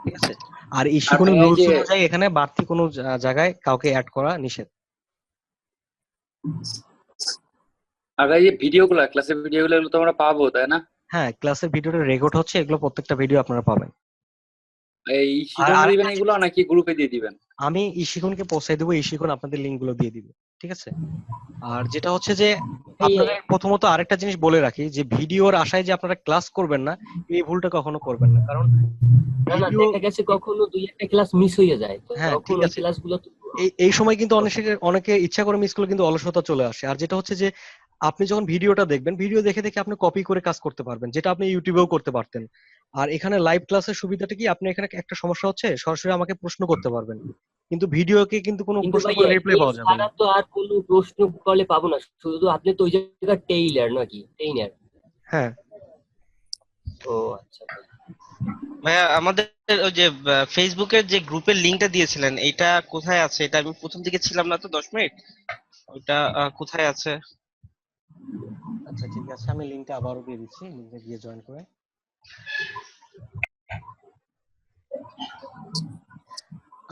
ঠিক আছে? আর ইস্যু আর কোনো ভাইয়া এই রুলস যে অনুযায়ী এখানে বাড়তি কোনো জায়গায় কাউকে অ্যাড করা নিষেধ। আর ভাই এই ভিডিওগুলো, ক্লাসের ভিডিওগুলো এগুলো তো আমরা পাবো, তাই না? হ্যাঁ, ক্লাসের ভিডিওটা রেকর্ড হচ্ছে, এগুলো প্রত্যেকটা ভিডিও আপনারা পাবেন। এই আর শিখনে দিবেন আরেকটা এগুলো জিনিস, নাকি গ্রুপে দিয়ে দিবেন? আমি ইশিকুনকে পৌঁছাই দেবো, ইশিকুন আপনাদের লিঙ্ক গুলো দিয়ে দিবে, ঠিক আছে? আর যেটা হচ্ছে যে আপনাদের প্রথমত আরেকটা জিনিস বলে রাখি, যে ভিডিওর আশায় যে আপনারা ক্লাস করবেন না, এই ভুলটা কখনো করবেন না। কারণ না না, ভিডিও, দেখা গেছে কখনো দুই একটা ক্লাস মিস হয়ে যায়, হ্যাঁ তখন ঠিক ওই আছে, ক্লাসগুলো তো এই সময় কিন্তু অনেকে ইচ্ছা করে মিস করলে কিন্তু অলসতা চলে আসে। আর যেটা হচ্ছে যে আপনি যখন ভিডিওটা দেখবেন, ভিডিও দেখে দেখে আপনি কপি করে কাজ করতে পারবেন, যেটা আপনি ইউটিউবেও করতে পারতেন। আর এখানে লাইভ ক্লাসের সুবিধাটা কি, আপনি এখানে একটা সমস্যা হচ্ছে সরাসরি আমাকে প্রশ্ন করতে পারবেন, কিন্তু ভিডিওকে কিন্তু কোনো কিন্তু প্রশ্ন করে ভাইয়া রিপ্লাই এই পাওয়া যাবে না। ছাড়া তো আর কোনো প্রশ্ন করলে পাবো না, শুধু আপনি তো ওই জায়গায় টেইলার নাকি টেইনার? হ্যাঁ, ও আচ্ছা ভাই। ভাইয়া আমাদের ওই যে ফেসবুকের যে গ্রুপের লিংকটা দিয়েছিলেন, এটা কোথায় আছে? এটা আমি প্রথম দিকে ছিলাম না তো 10 মিনিট, ওইটা কোথায় আছে? আচ্ছা ঠিক আছে, আমি লিঙ্কটা আবারও দিয়ে দিচ্ছি, লিঙ্কে গিয়ে জয়েন করে।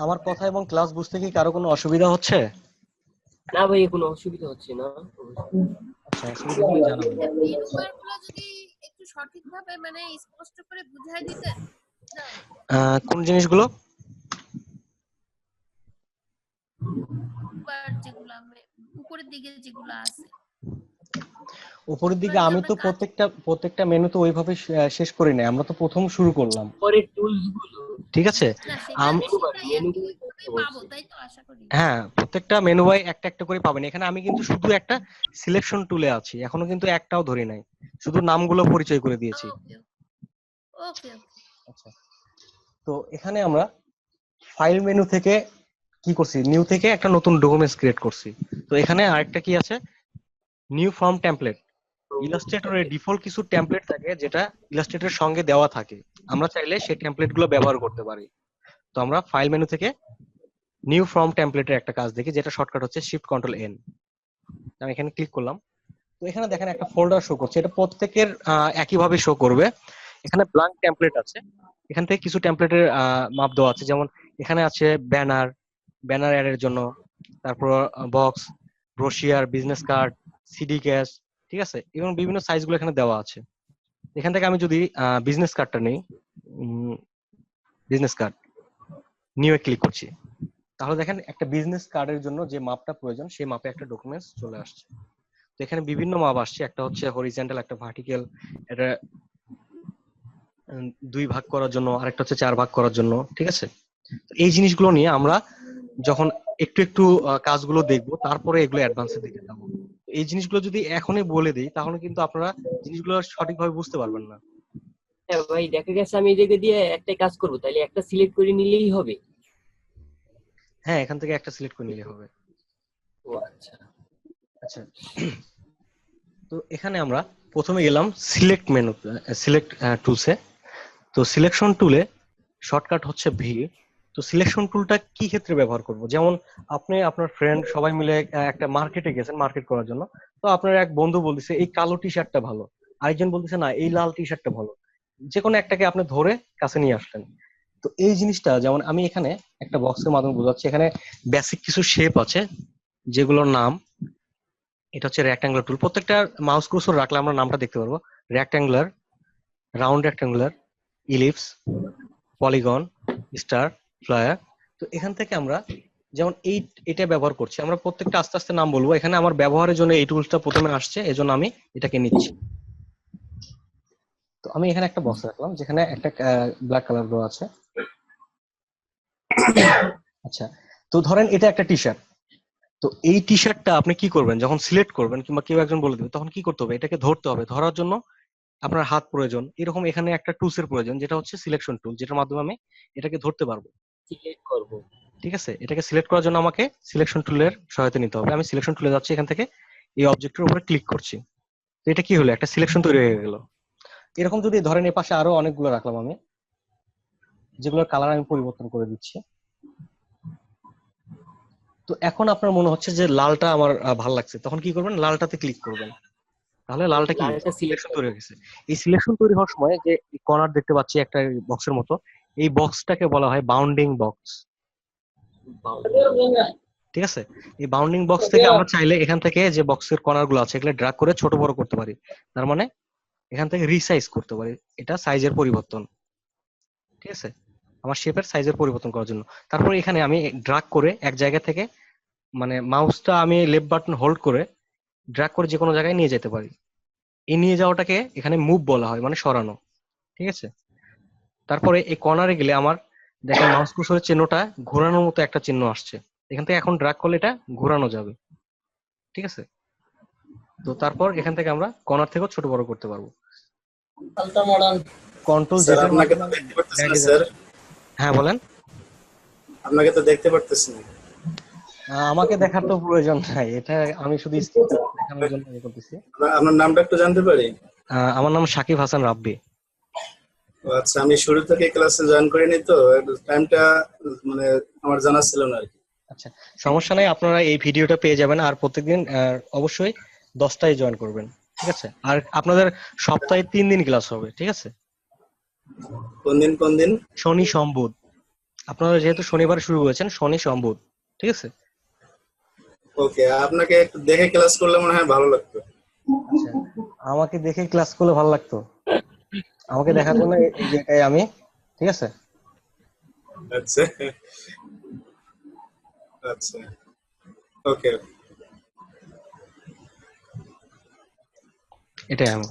আমার কথা এবং ক্লাস বুঝতে কি কারো কোনো অসুবিধা হচ্ছে? না ভাই, কোনো অসুবিধা হচ্ছে না। আচ্ছা, অসুবিধা হলে জানাবেন। মেনুবারগুলো যদি একটু সঠিকভাবে মানে স্পষ্ট করে বুঝাই দিতেন না। কোন জিনিসগুলো? মেনুবার যেগুলো উপরের দিকে যেগুলো আছে, উপরের দিকে এগুলো যে আমি আমরা তো কাজ প্রত্যেকটা মেনু তো ওইভাবে শেষ করি নাই, আমরা তো প্রথম শুরু করলাম, পরে টুলস গুলো, ঠিক আছে? না সেটা আম সেটা মেনু একইভাবে পাবো তাই তো আশা করি। হ্যাঁ, প্রত্যেকটা মেনু বাই একটা একটা করে পাবেন। এখানে আমি কিন্তু শুধু একটা সিলেকশন টুলে আছি, এখনো কিন্তু একটাও ধরি নাই, শুধু নামগুলো পরিচয় করে দিয়েছি। ওকে ওকে ওকে। আচ্ছা, তো এখানে আমরা ফাইল মেনু থেকে কি করছি, নিউ থেকে একটা নতুন ডকুমেন্টস ক্রিয়েট করছি। তো এখানে আরেকটা কি আছে, নিউ ফর্ম টেমপ্লেট। ইলাস্ট্রেটরের ডিফল্ট কিছু টেমপ্লেট থাকে যেটা ইলাস্ট্রেটরের সঙ্গে দেওয়া থাকে, আমরা চাইলে সেই টেমপ্লেট গুলো ব্যবহার করতে পারি। তো আমরা ফাইল মেনু থেকে নিউ ফর্ম টেমপ্লেটের একটা কাজ দেখি, যেটা শর্টকাট হচ্ছে শিফট কন্ট্রোল এন। আমি এখানে ক্লিক করলাম, তো এখানে দেখেন একটা ফোল্ডার শো করছে, এটা প্রত্যেকের একইভাবে শো করবে। এখানে ব্ল্যাঙ্ক টেমপ্লেট আছে, এখান থেকে কিছু টেমপ্লেটের মাপ দেওয়া আছে, যেমন এখানে আছে ব্যানার, ব্যানার অ্যাড এর জন্য, তারপর box, brochure, business card, CD cash, ঠিক আছে? এবং বিভিন্ন সাইজ গুলো এখানে দেওয়া আছে। এখান থেকে আমি যদি বিজনেস কার্ডটা নেই, বিজনেস কার্ড নিউ এ ক্লিক করছি, তাহলে দেখেন একটা বিজনেস কার্ডের জন্য যে মাপটা প্রয়োজন সেই মাপে একটা ডকুমেন্টস চলে আসছে। তো এখানে বিভিন্ন মাপ আসছে, একটা হচ্ছে হরিজন্টাল, একটা ভার্টিক্যাল, এটা 2 ভাগ করার জন্য, আরেকটা হচ্ছে 4 ভাগ করার জন্য, ঠিক আছে? তো এই জিনিসগুলো নিয়ে আমরা যখন একটু একটু কাজগুলো দেখবো, তারপরে এগুলো অ্যাডভান্সের দিকে যাবো। এই জিনিসগুলো যদি এখনই বলে দিই, তাহলে কিন্তু আপনারা জিনিসগুলো সঠিকভাবে বুঝতে পারবেন না। হ্যাঁ ভাই, দেখা গেছে আমি এই জায়গা দিয়ে একটাই কাজ করবো, তাহলে একটা সিলেক্ট করে নিলেই হবে। হ্যাঁ, এখান থেকে একটা সিলেক্ট করে নিলে হবে। ও আচ্ছা। আচ্ছা, তো এখানে আমরা প্রথমে গেলাম সিলেক্ট মেনু, সিলেক্ট টুলসে। তো সিলেকশন টুলে শর্টকাট হচ্ছে ভি। তো সিলেকশন টুলটা কি ক্ষেত্রে ব্যবহার করব, যেমন আপনি আপনার ফ্রেন্ড সবাই মিলে একটা মার্কেটে গেছেন মার্কেট করার জন্য, তো আপনার এক বন্ধু বলতেছে এই কালো টি শার্টটা ভালো, আরেকজন বলতেছে না এই লাল টি শার্টটা ভালো, যে কোনো একটাকে আপনি ধরে কাছে নিয়ে আসলেন। তো তো এই জিনিসটা যেমন আমি এখানে একটা বক্সের মাধ্যমে বোঝাচ্ছি, এখানে বেসিক কিছু শেপ আছে যেগুলোর নাম, এটা হচ্ছে রেক্ট্যাঙ্গুলার টুল। প্রত্যেকটা মাউস কার্সর রাখলে আমরা নামটা দেখতে পারবো। Rectangular, round rectangular, ellipse, polygon, star, flyer. তো এখান থেকে আমরা যেমন এটা ব্যবহার করছি, আমরা প্রত্যেকটা আস্তে আস্তে নাম বলবো। এখানে আমার ব্যবহারের জন্য এই টুলসটা প্রথমে আসছে, এজন্য আমি এটাকে নিচ্ছি। তো আমি এখানে একটা বক্স রাখলাম যেখানে একটা ব্ল্যাক কালার দেওয়া আছে। আচ্ছা, তো ধরেন এটা একটা টি শার্ট। তো এই টি শার্টটা আপনি কি করবেন, যখন সিলেক্ট করবেন কিংবা কেউ একজন বলে দেবে, তখন কি করতে হবে? এটাকে ধরতে হবে। ধরার জন্য আপনার হাত প্রয়োজন। এরকম এখানে একটা টুলস এর প্রয়োজন, যেটা হচ্ছে সিলেকশন টুল, যেটার মাধ্যমে আমি এটাকে ধরতে পারবো। সিলেক্ট করব। ঠিক আছে, এটাকে সিলেক্ট করার জন্য আমাকে সিলেকশন টুলের সহায়তা নিতে হবে। আমি সিলেকশন টুলে যাচ্ছি, এখান থেকে এই অবজেক্টের উপরে ক্লিক করছি। তো এটা কি হলো, একটা সিলেকশন তৈরি হয়ে গেল। এরকম যদি ধরেন এই পাশে আরো অনেকগুলো রাখলাম আমি, যেগুলোর কালার আমি পরিবর্তন করে দিচ্ছি। তো এখন আপনার মনে হচ্ছে যে লালটা আমার ভালো লাগছে, তখন কি করবেন, লালটাতে ক্লিক করবেন। তাহলে লালটা কি লালটা সিলেক্ট সিলেকশন তৈরি হয়ে গেছে। এই সিলেকশন তৈরি হওয়ার সময় যে কর্নার দেখতে পাচ্ছি একটা বক্সের মতো, এই বক্সটাকে বলা হয় বাউন্ডিং বক্স। ঠিক আছে, এই বাউন্ডিং বক্স থেকে আমরা চাইলে এখান থেকে যে বক্সের কর্নার গুলো আছে এগুলো ড্র্যাগ করে ছোট বড় করতে পারি। তার মানে এখান থেকে রিসাইজ করতে পারি, এটা সাইজের পরিবর্তন। ঠিক আছে, আমার শেপের সাইজের পরিবর্তন করার জন্য। তারপর এখানে আমি ড্র্যাগ করে এক জায়গা থেকে, মানে মাউসটা আমি লেফট বাটন হোল্ড করে ড্র্যাগ করে যে কোনো জায়গায় নিয়ে যেতে পারি। এই নিয়ে যাওয়াটাকে এখানে মুভ বলা হয়, মানে সরানো। ঠিক আছে, তারপরে এই কর্নারে গেলে আমার দেখেন মাউস কুরসরের চিহ্নটা ঘোরানোর মতো একটা চিহ্ন আসছে। এখান থেকে এখন ড্র্যাগ করলে এটা ঘোরানো যাবে। ঠিক আছে, তো তারপর এখান থেকে আমরা কর্নার থেকেও ছোট বড় করতে পারবো। কন্ট্রোল জেড এর আপনাকে তো মাধ্যমে দেখতে পারতেছি না guide স্যার। যাচ্ছে। হ্যাঁ বলেন। আপনাকে তো দেখতে পারতেছি না। আমাকে দেখার তো প্রয়োজন নাই, এটা আমি শুধু স্ক্রিনটা দেখানোর জন্য ইয়ে করতেছি। আপনার নামটা একটু জানতে পারি? আমার নাম সাকিব হাসান রাব্বি। ও আচ্ছা, আমি শুরু থেকে ক্লাসে জয়েন করিনি তো, টাইমটা মানে আমার জানা ছিল না আর কি। আচ্ছা, সমস্যা নাই, আপনারা এই ভিডিওটা পেয়ে যাবেন। আর প্রত্যেকদিন অবশ্যই 10টায় জয়েন করবেন। ঠিক আছে, আর আপনাদের সপ্তাহে 3 দিন ক্লাস হবে। ঠিক আছে, কোন দিন কোন দিন? শনি সোম বুধ। আপনারা যেহেতু শনিবার শুরু করেছেন, শনি সোম বুধ। ঠিক আছে, ওকে, আপনাকে একটু দেখে ক্লাস করলে মনে হয় ভালো লাগতো। আচ্ছা, আমাকে দেখে ক্লাস করলে ভালো লাগতো। আমাকে দেখার জন্য এই জায়গায় আমি। ঠিক আছে, আচ্ছা আচ্ছা, ওকে, এটাই আমি।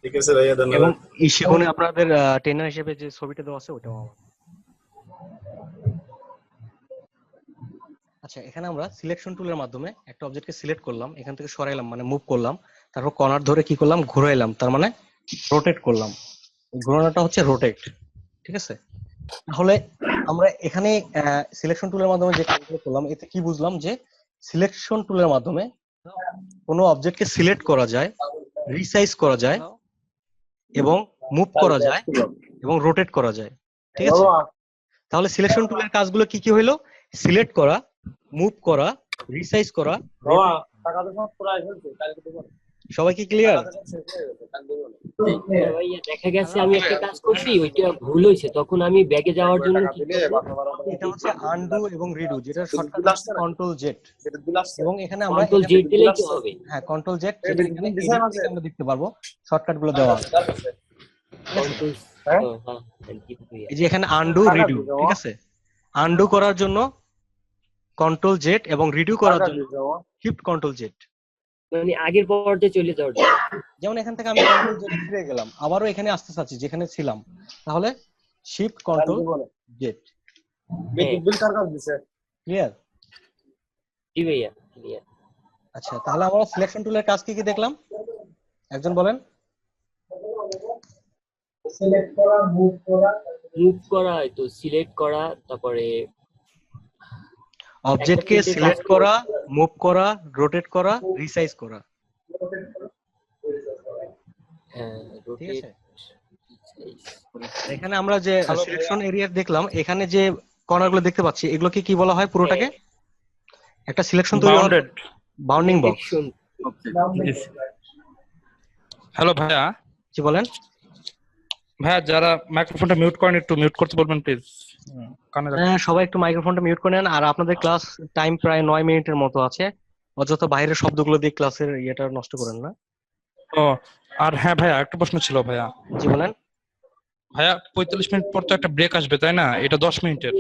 ঠিক আছে ভাইয়া, এবং ধন্যবাদ। এই সেখানে আপনাদের ট্রেনার হিসেবে যে ছবিটা দেওয়া আছে ওটাও আমার। আচ্ছা, এখানে আমরা সিলেকশন টুলের মাধ্যমে একটা অবজেক্টকে সিলেক্ট করলাম, এখান থেকে সরাইলাম মানে মুভ করলাম, তারপর কর্নার ধরে কি করলাম, ঘুরাইলাম, তার মানে রোটেট করলাম। ঘোরানোটা হচ্ছে রোটেট। ঠিক আছে, তাহলে আমরা এখানে সিলেকশন টুলের মাধ্যমে যে কাজগুলো করলাম, এতে কি বুঝলাম, যে সিলেকশন টুলের মাধ্যমে কোনো অবজেক্টকে সিলেক্ট করা যায়, রিসাইজ করা যায়, এবং মুভ করা যায়, এবং রোটেট করা যায়। ঠিক আছে, তাহলে সিলেকশন টুলের কাজগুলো কি কি হইলো? সিলেক্ট করা, মুভ করা, রিসাইজ করা, সবাই কি ক্লিয়ার? ভাইয়া দেখা গেছে আমি একটা কাজ করছি, ওইটা ভুল হয়েছে, তখন আমি ব্যাগে যাওয়ার জন্য কি করব? এটা হচ্ছে আনডু এবং রিডু, যেটা শর্টকাট হচ্ছে কন্ট্রোল জেড। এবং এখানে আমরা কন্ট্রোল জেড দিলেই কি হবে? হ্যাঁ, কন্ট্রোল জেড, যেটা এখানে edit থেকে আমরা দেখতে পারবো শর্টকাট গুলো দেওয়া আছে। কন্ট্রোল হ্যাঁ হ্যাঁ, এই যে এখানে আনডু রিডু। ঠিক আছে, আনডু করার জন্য কন্ট্রোল জেড এবং রিডু করার জন্য শিফট কন্ট্রোল জেড। মানে আগের পর্যায়ে চলে যাওয়ার জন্য। যেমন এখান থেকে আমি কন্ট্রোল জেড ফিরে গেলাম, আবারও এখানে আসতে চাচ্ছি যেখানে ছিলাম, তাহলে শিফট কন্ট্রোল জেড। ক্লিয়ার? জি ভাইয়া ক্লিয়ার। আচ্ছা, তাহলে আমরা সিলেকশন টুলের কাজ কি কি দেখলাম, একজন বলেন। মুভ করা, তো সিলেক্ট করা, তারপরে অবজেক্টকে সিলেক্ট করা, মুভ করা, রোটেট করা, রিসাইজ করা। হ্যাঁ ঠিক রোটেট। আছে, এখানে আমরা যে সিলেকশন এরিয়া দেখলাম, এখানে যে কর্নার গুলো দেখতে পাচ্ছি, এগুলোকে কি বলা হয়? পুরোটাকে একটা সিলেকশন তৈরি হয়, বাউন্ডিং বক্স। হ্যালো ভাইয়া, কি বলেন? ভাইয়া যারা মাইক্রোফোনটা মিউট করেন একটু মিউট করতে বলবেন প্লিজ, কানে রাখবেন। হ্যাঁ, সবাই একটু মাইক্রোফোনটা মিউট করে নেন। আর আপনাদের ক্লাস টাইম প্রায় 9 মিনিটের মতো আছে, অযথা বাইরের শব্দগুলো দিয়ে ক্লাসের ইয়েটা নষ্ট করেন না। ও আর হ্যাঁ ভাইয়া একটা প্রশ্ন ছিল ভাইয়া। জি বলেন। ভাইয়া 45 মিনিট পর তো একটা ব্রেক আসবে তাই না? এটা 10 মিনিটের।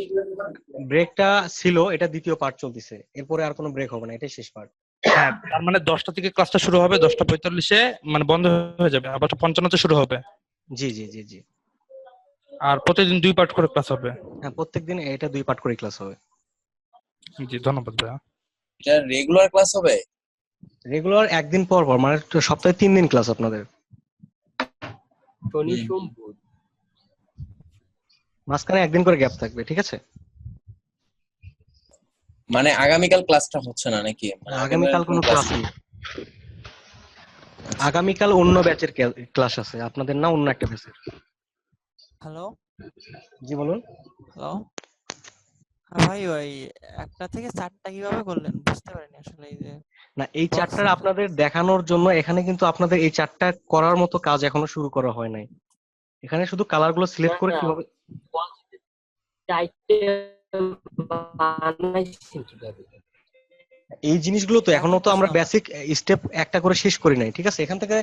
ব্রেকটা ছিল, এটা দ্বিতীয় পার্ট চলতেছে, এরপরে আর কোনো ব্রেক হবে না, এটাই শেষ পার্ট। হ্যাঁ তার মানে 10টা থেকে ক্লাসটা শুরু হবে, 10টা 45-এ মানে বন্ধ হয়ে যাবে, আবার 55-তে শুরু হবে। জি জি জি জি। আর প্রতিদিন 2 পার্ট করে ক্লাস হবে। হ্যাঁ, প্রত্যেকদিন এটা 2 পার্ট করে ক্লাস হবে। জি ধন্যবাদ ভাইয়া। এটা রেগুলার ক্লাস হবে? রেগুলার একদিন পর পর, মানে সপ্তাহে 3 দিন ক্লাস আপনাদের, শনি সোম বুধ। মাঝখানে একদিন করে গ্যাপ থাকবে, ঠিক আছে? মানে আগামীকাল ক্লাসটা হচ্ছে না নাকি? মানে আগামীকাল কোনো ক্লাস নেই। আগামীকাল অন্য ব্যাচের ক্লাস আছে, আপনাদের না, অন্য একটা ব্যাচের। হ্যালো জি বলুন। হ্যালো, হ্যাঁ ভাই, ওই 1টা থেকে 4টা কিভাবে করলেন বুঝতে পারিনি আসলে। এই যে না, এই চারটার আপনাদের দেখানোর জন্য এখানে কিন্তু আপনাদের এই চারটা করার মতো কাজ এখনো শুরু করা হয় নাই। এখানে শুধু কালার গুলো সিলেক্ট করে কিভাবে এই জিনিসগুলো তো এখনো তো আমরা বেসিক স্টেপ একটা করে শেষ করি নাই, ঠিক আছে? এখান থেকে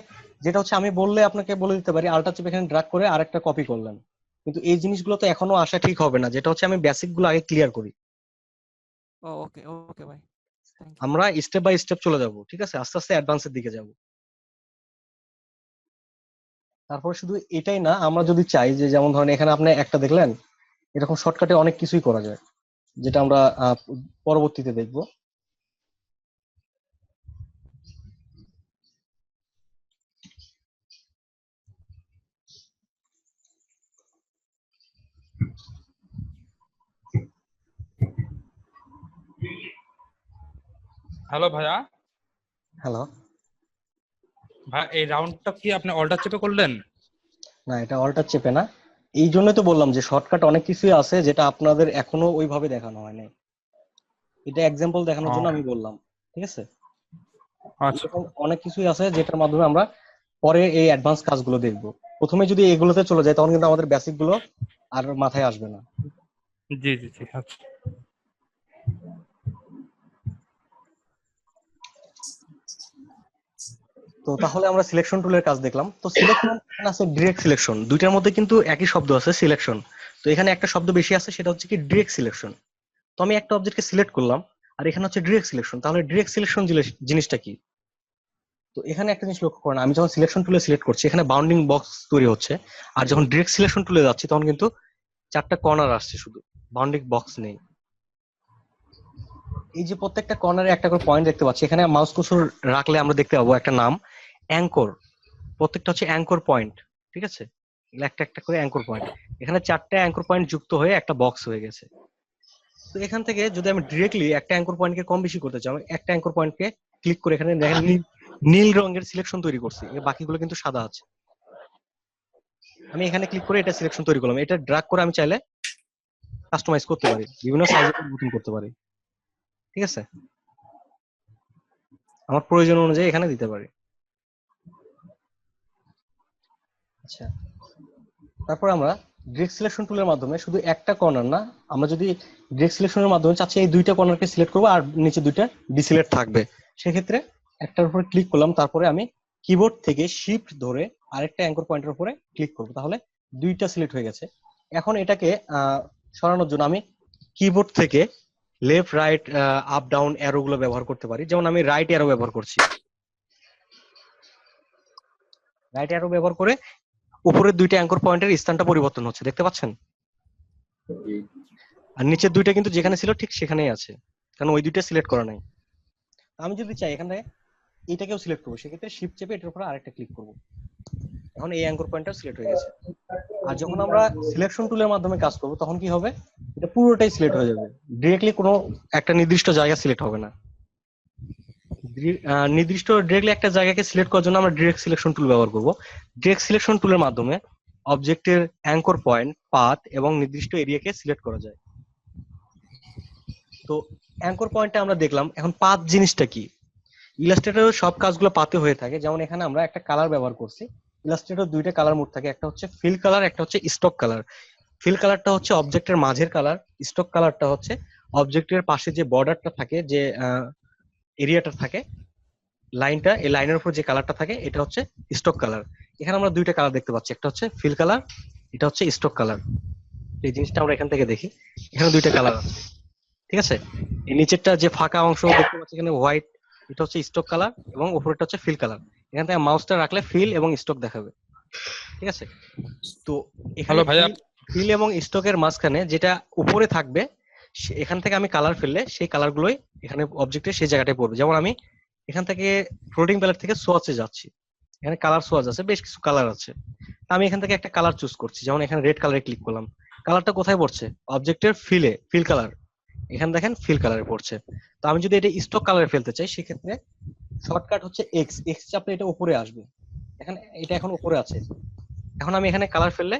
যেটা হচ্ছে আমি বললে আপনাকে বলে দিতে পারি, আল্টা চেপে এখানে ড্রাগ করে আরেকটা কপি করলেন, কিন্তু এই জিনিসগুলো তো এখনো আসা ঠিক হবে না। যেটা হচ্ছে আমি বেসিক গুলো আগে ক্লিয়ার করি, ওকে ওকে ভাই, থ্যাংক ইউ। আমরা স্টেপ বাই স্টেপ চলে যাব, ঠিক আছে? আস্তে আস্তে অ্যাডভান্সের দিকে যাব। তারপর শুধু এটাই না, আমরা যদি চাই যে, যেমন ধরেন এখানে আপনি একটা দেখলেন, এরকম শর্টকাটে অনেক কিছুই করা যায়, যেটা আমরা পরবর্তীতে দেখব। হ্যালো ভাইয়া। হ্যালো। ভাই এই রাউন্ডটা কি আপনি অল্টার চেপে করলেন? না, এটা অল্টার চেপে না। এই জন্যই তো বললাম যে শর্টকাট অনেক কিছুই আছে যেটা আপনাদের এখনো ওইভাবে দেখানো হয় নাই। এটা এক্সাম্পল দেখানোর জন্য আমি বললাম, ঠিক আছে? আচ্ছা এরকম অনেক কিছুই আছে যেটার মাধ্যমে আমরা পরে এই অ্যাডভান্স কাজগুলো দেখব। প্রথমে যদি এগুলোতে চলে যায় তখন কিন্তু আমাদের বেসিক গুলো আর মাথায় আসবে না। জি জি জি আচ্ছা। তো তাহলে আমরা সিলেকশন টুলের কাজ দেখলাম। তো সিলেকশন আছে, ডিরেক্ট সিলেকশন, দুইটার মধ্যে কিন্তু একই শব্দ আছে, সিলেকশন। তো এখানে একটা শব্দ বেশি আছে, সেটা হচ্ছে কি ডিরেক্ট সিলেকশন। তো আমি একটা অবজেক্টকে সিলেক্ট করলাম, আর এখানে হচ্ছে ডিরেক্ট সিলেকশন। তাহলে ডিরেক্ট সিলেকশন জিনিসটা কি? তো এখানে একটা জিনিস লক্ষ্য করেন, আমি যখন সিলেকশন টুলে সিলেক্ট করছি এখানে বাউন্ডিং বক্স তৈরি হচ্ছে, আর যখন ডিরেক্ট সিলেকশন টুলে যাচ্ছি তখন কিন্তু 4টা কর্নার আসছে, শুধু বাউন্ডিং বক্স নেই। এই যে প্রত্যেকটা কর্নারে একটা করে পয়েন্ট দেখতে পাচ্ছি, এখানে মাউস কুরসর রাখলে আমরা দেখতে পাবো একটা নাম, অ্যাঙ্কর। প্রত্যেকটা হচ্ছে অ্যাঙ্কর পয়েন্ট, ঠিক আছে? একটা একটা করে অ্যাঙ্কর পয়েন্ট। এখানে 4টা অ্যাঙ্কর পয়েন্ট যুক্ত হয়ে একটা বক্স হয়ে গেছে। তো এখান থেকে যদি আমি ডিরেক্টলি একটা অ্যাঙ্কর পয়েন্টকে কম বেশি করতে চাই, আমি একটা অ্যাঙ্কর পয়েন্টকে ক্লিক করে এখানে দেখেন নীল রঙের সিলেকশন তৈরি করছি, এর বাকিগুলো কিন্তু সাদা আছে। আমি এখানে ক্লিক করে এটা সিলেকশন তৈরি করলাম, এটা ড্র্যাগ করে আমি চাইলে কাস্টমাইজ করতে পারি, বিভিন্ন সাইজে পরিবর্তন করতে পারি, ঠিক আছে? আমার প্রয়োজন অনুযায়ী এখানে দিতে পারি। আচ্ছা, তারপর আমরা ডিরেক্ট সিলেকশন টুলের মাধ্যমে শুধু একটা কর্নার না, আমরা যদি ডিরেক্ট সিলেকশনের মাধ্যমে চাচ্ছি এই দুইটা কর্নারকে সিলেক্ট করবো আর নিচে দুইটা ডিসিলেক্ট থাকবে, সেক্ষেত্রে একটার উপরে ক্লিক করলাম, তারপরে আমি কিবোর্ড থেকে শিফট ধরে আরেকটা অ্যাঙ্কর পয়েন্টের উপরে ক্লিক করবো, তাহলে দুইটা সিলেক্ট হয়ে গেছে। এখন এটাকে সরানোর জন্য আমি কিবোর্ড থেকে left right up down arrow গুলো ব্যবহার করতে পারি। যেমন আমি রাইট অ্যারো ব্যবহার করছি, রাইট অ্যারো ব্যবহার করে উপরের দুইটা অ্যাঙ্কর পয়েন্টের স্থানটা পরিবর্তন হচ্ছে, দেখতে পাচ্ছেন? আর নিচের দুইটা কিন্তু যেখানে ছিল ঠিক সেখানেই আছে, কারণ ওই দুইটা সিলেক্ট করা নাই। আমি যদি চাই এখানে এইটাকেও সিলেক্ট করবো, সেক্ষেত্রে শিফট চেপে এটার উপরে আরেকটা ক্লিক করবো, এখন এই অ্যাঙ্কর পয়েন্টটা সিলেক্ট হয়ে গেছে। আর যখন আমরা সিলেকশন টুলের মাধ্যমে কাজ করবো তখন কি হবে, এটা পুরোটাই সিলেক্ট হয়ে যাবে, ডিরেক্টলি কোনো একটা নির্দিষ্ট জায়গা সিলেক্ট হবে না। নির্দিষ্ট ডিরেক্টলি একটা জায়গাকে সিলেক্ট করার জন্য আমরা ডিরেক্ট সিলেকশন টুল ব্যবহার করব। ডিরেক্ট সিলেকশন টুলের মাধ্যমে অবজেক্টের অ্যাঙ্কর পয়েন্ট, পাথ এবং নির্দিষ্ট এরিয়াকে সিলেক্ট করা যায়। তো অ্যাঙ্কর পয়েন্টটা আমরা দেখলাম, এখন পাথ জিনিসটা কি? ইলাস্ট্রেটরের সব কাজগুলো পাতে হয়ে থাকে। যেমন এখানে আমরা একটা কালার ব্যবহার করছি, ইলাস্ট্রেটর দুইটা কালার মোড থাকে, একটা হচ্ছে ফিল কালার, একটা হচ্ছে স্টক কালার। ফিল কালারটা হচ্ছে অবজেক্টের মাঝের কালার, স্টক কালারটা হচ্ছে অবজেক্টের পাশে যে বর্ডারটা থাকে, যে এরিয়াটা থাকে, লাইনটা, এই লাইনের উপর যে কালারটা থাকে এটা হচ্ছে স্টক কালার। এখানে আমরা দুইটা কালার দেখতে পাচ্ছি, একটা হচ্ছে ফিল কালার, এটা হচ্ছে স্টক কালার। এই জিনিসটা আমরা এখান থেকে দেখি, এখানে দুইটা কালার আছে, ঠিক আছে। এই নিচেরটা যে ফাঁকা অংশ দেখতে পাচ্ছি এখানে হোয়াইট, এটা হচ্ছে স্টক কালার, এবং উপরেরটা হচ্ছে ফিল কালার। এখান থেকে মাউসটা রাখলে ফিল এবং স্টক দেখাবে, ঠিক আছে। তো এখানে হ্যালো ভাইয়া। ফিল এবং স্টকের মাঝখানে যেটা উপরে থাকবে, এখান থেকে আমি কালার ফেললে সেই কালারগুলোই এখানে অবজেক্টের সেই জায়গাটায় পড়বে। যেমন আমি এখান থেকে ফ্লোটিং প্যালেট থেকে সোয়াচে যাচ্ছি, এখানে কালার সোয়াচ আছে, বেশ কিছু কালার আছে। আমি এখান থেকে একটা কালার চুজ করছি, যেমন এখানে রেড কালারে ক্লিক করলাম, কালারটা কোথায় পড়ছে? অবজেক্টের ফিলে, ফিল কালার, এখানে দেখেন ফিল কালারে পড়ছে। তো আমি যদি এটা স্টক কালারে ফেলতে চাই, সেক্ষেত্রে শর্টকাট হচ্ছে এক্স, এক্স চাপলে এটা উপরে আসবে। এখানে এটা এখন উপরে আছে, এখন আমি এখানে কালার ফেললে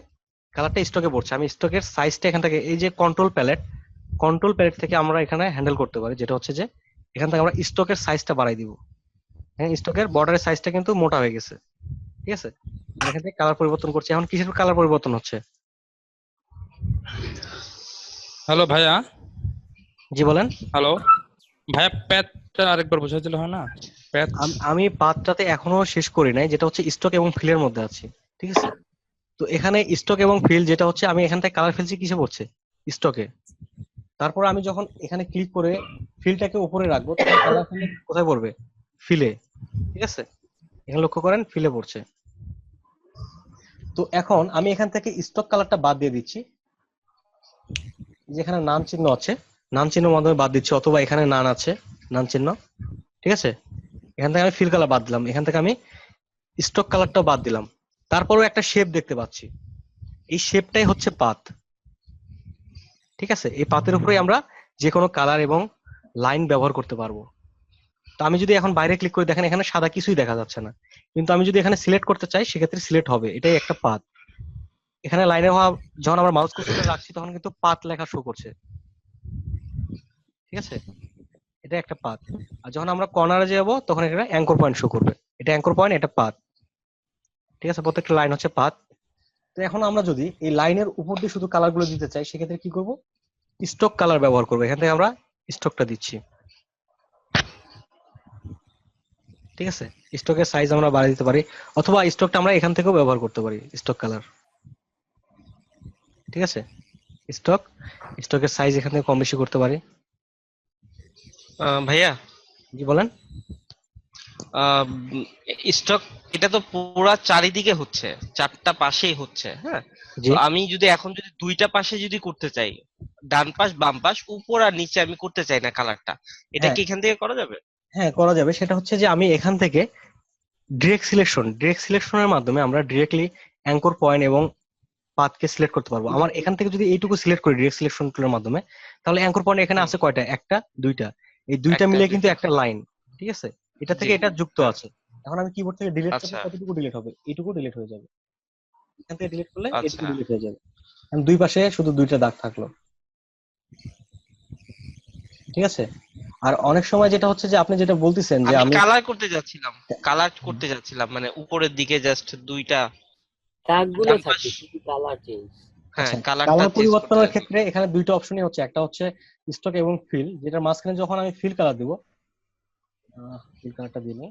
কালারটা স্টকে পড়ছে। আমি স্টকের সাইজটা এখান থেকে, এই যে কন্ট্রোল প্যালেট থেকে আমরা এখানে হ্যান্ডেল করতে পারি, যেটা হচ্ছে যে এখান থেকে আমরা স্টকের সাইজটা বাড়াই দিব। হ্যাঁ, স্টকের বর্ডারের সাইজটা কিন্তু মোটা হয়ে গেছে, ঠিক আছে। এখান থেকে কালার পরিবর্তন করছি। এখন কিসের কালার পরিবর্তন হচ্ছে? হ্যালো ভাইয়া। জি বলেন। হ্যালো ভাইয়া, প্যাথটা আরেকবার বুঝাই দিলে হয় না? প্যাথ। আমি পাথটাতে এখনো শেষ করি নাই, যেটা হচ্ছে স্টক এবং ফিলের মধ্যে আছে, ঠিক আছে। তো এখানে স্টক এবং ফিল যেটা হচ্ছে, আমি এখান থেকে কালার ফেলছি কিসে পড়ছে? স্টকে। তারপর আমি যখন এখানে ক্লিক করে ফিলটাকে উপরে রাখবো, তখন কালার ফিল কোথায় পড়বে? ফিলে, ঠিক আছে। এখানে লক্ষ্য করেন ফিলে পড়ছে। তো এখন আমি এখান থেকে স্টক কালারটা বাদ দিয়ে দিচ্ছি, যেখানে নাম চিহ্ন আছে, নাম চিহ্নের মাধ্যমে বাদ দিচ্ছি, অথবা এখানে নান আছে, নাম চিহ্ন, ঠিক আছে। এখান থেকে আমি ফিল কালার বাদ দিলাম, এখান থেকে আমি স্টক কালারটাও বাদ দিলাম। তারপরেও একটা শেপ দেখতে পাচ্ছি, এই শেপটাই হচ্ছে পাথ, ঠিক আছে। এই পাথের উপরে আমরা যে কোনো কালার এবং লাইন ব্যবহার করতে পারবো। তো আমি যদি এখন বাইরে ক্লিক করে দেখেন, এখানে সাদা কিছুই দেখা যাচ্ছে না, কিন্তু আমি যদি এখানে সিলেক্ট করতে চাই, সেক্ষেত্রে সিলেক্ট হবে। এটাই একটা পাথ। এখানে লাইনে হওয়া, যখন আমরা মাউস কুর্সিটা রাখছি তখন কিন্তু পাথ লেখা শো করছে, ঠিক আছে। এটা একটা পাথ। আর যখন আমরা কর্নারে যাবো তখন এখানে অ্যাঙ্কর পয়েন্ট শো করবে, এটা অ্যাঙ্কর পয়েন্ট, এটা পাথ, ঠিক আছে। প্রত্যেকটা লাইন হচ্ছে পাথ। তো এখন আমরা যদি এই লাইনের উপর দিয়ে শুধু কালার গুলো দিতে চাই, সেক্ষেত্রে কি করব? স্টক কালার ব্যবহার করবো। এখান থেকে আমরা স্টকটা দিচ্ছি, ঠিক আছে। স্টকের সাইজ আমরা বাড়িয়ে দিতে পারি, অথবা স্টকটা আমরা এখান থেকেও ব্যবহার করতে পারি, স্টক কালার, ঠিক আছে। স্টকের সাইজ এখান থেকে কম বেশি করতে পারি। ভাইয়া, জি বলেন। স্টক এটা তো পুরা চারিদিকে হচ্ছে, চারটা পাশেই হচ্ছে, হ্যাঁ। জি তো আমি যদি এখন যদি দুইটা পাশে যদি করতে চাই, ডান পাশ বাম পাশ উপর আর নিচে আমি করতে চাই না কালারটা, এটা হ্যাঁ কি এখান থেকে করা যাবে? হ্যাঁ, করা যাবে। সেটা হচ্ছে যে আমি এখান থেকে ডিরেক্ট সিলেকশনের মাধ্যমে আমরা ডিরেক্টলি অ্যাঙ্কর পয়েন্ট এবং পাথকে সিলেক্ট করতে পারবো। আমার এখান থেকে যদি এইটুকু সিলেক্ট করি ডিরেক্ট সিলেকশন টুলের মাধ্যমে, তাহলে অ্যাঙ্কর পয়েন্ট এখানে আছে কয়টা? একটা, দুইটা, এই দুইটা একটা মিলে কিন্তু দুইটা। একটা লাইন, ঠিক আছে। এটা থেকে জি। এটা যুক্ত হ্যাঁ। আছে। এখন আমি কিবোর্ড থেকে ডিলিট করলে আচ্ছা কতটুকু ডিলিট হবে? এইটুকু ডিলিট হয়ে যাবে। এখান থেকে ডিলিট করলে এইটুকু আচ্ছা। ডিলিট হয়ে যাবে। এখন দুই পাশে শুধু দুইটা দাগ থাকলো, ঠিক আছে। আর অনেক সময় যেটা হচ্ছে যে আপনি যেটা বলতেছেন যে আমি আমি কালার করতে যাচ্ছিলাম, মানে উপরের দিকে জাস্ট দুইটা দাগগুলো ডান পাশ, থাকে, শুধু কালার চেঞ্জ। হ্যাঁ আচ্ছা, কালারটা কালার চেঞ্জ করতে পরিবর্তনের যাচ্ছি। ক্ষেত্রে এখানে দুইটা অপশনই হচ্ছে, একটা হচ্ছে স্টক এবং ফিল, যেটার মাঝখানে যখন আমি ফিল কালার দিব, ফিল কালারটা দিলে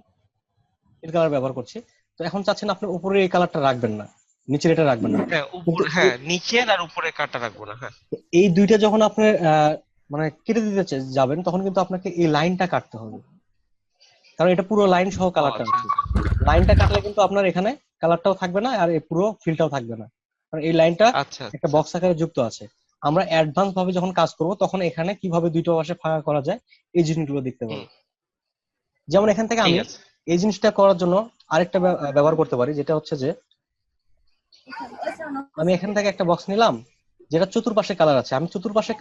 ফিল কালার ব্যবহার করছি। তো এখন চাচ্ছেন আপনি উপরে এই কালারটা রাখবেন না, নিচের এটা রাখবেন না, হ্যাঁ উপর, কিন্তু হ্যাঁ নিচের আর উপরে কাটা রাখবো না, হ্যাঁ। এই দুইটা যখন আপনি মানে কেটে দিতে যাবেন, তখন কিন্তু আপনাকে এই লাইনটা কাটতে হবে, কারণ এটা পুরো লাইন সহ ও কালারটা আচ্ছা। আছে। লাইনটা কাটলে কিন্তু আপনার এখানে কালারটাও থাকবে না, আর এই পুরো ফিলটাও থাকবে না, কারণ এই লাইনটা আচ্ছা একটা আচ্ছা। বক্স আকারে যুক্ত আছে। আমরা অ্যাডভান্স ভাবে যখন কাজ করব, তখন এখানে কিভাবে দুইটা পাশে ফাঁকা করা যায় এই জিনিসগুলো দেখতে পাবো। হুম, যেমন এখান থেকে ঠিক আমি আছে। এই জিনিসটা করার জন্য আরেকটা ব্যবহার করতে পারি, যেটা হচ্ছে যে আমি এখান থেকে একটা বক্স নিলাম, যেটা চতুর্পাশে কালার আছে। আমি চতুর্পাশে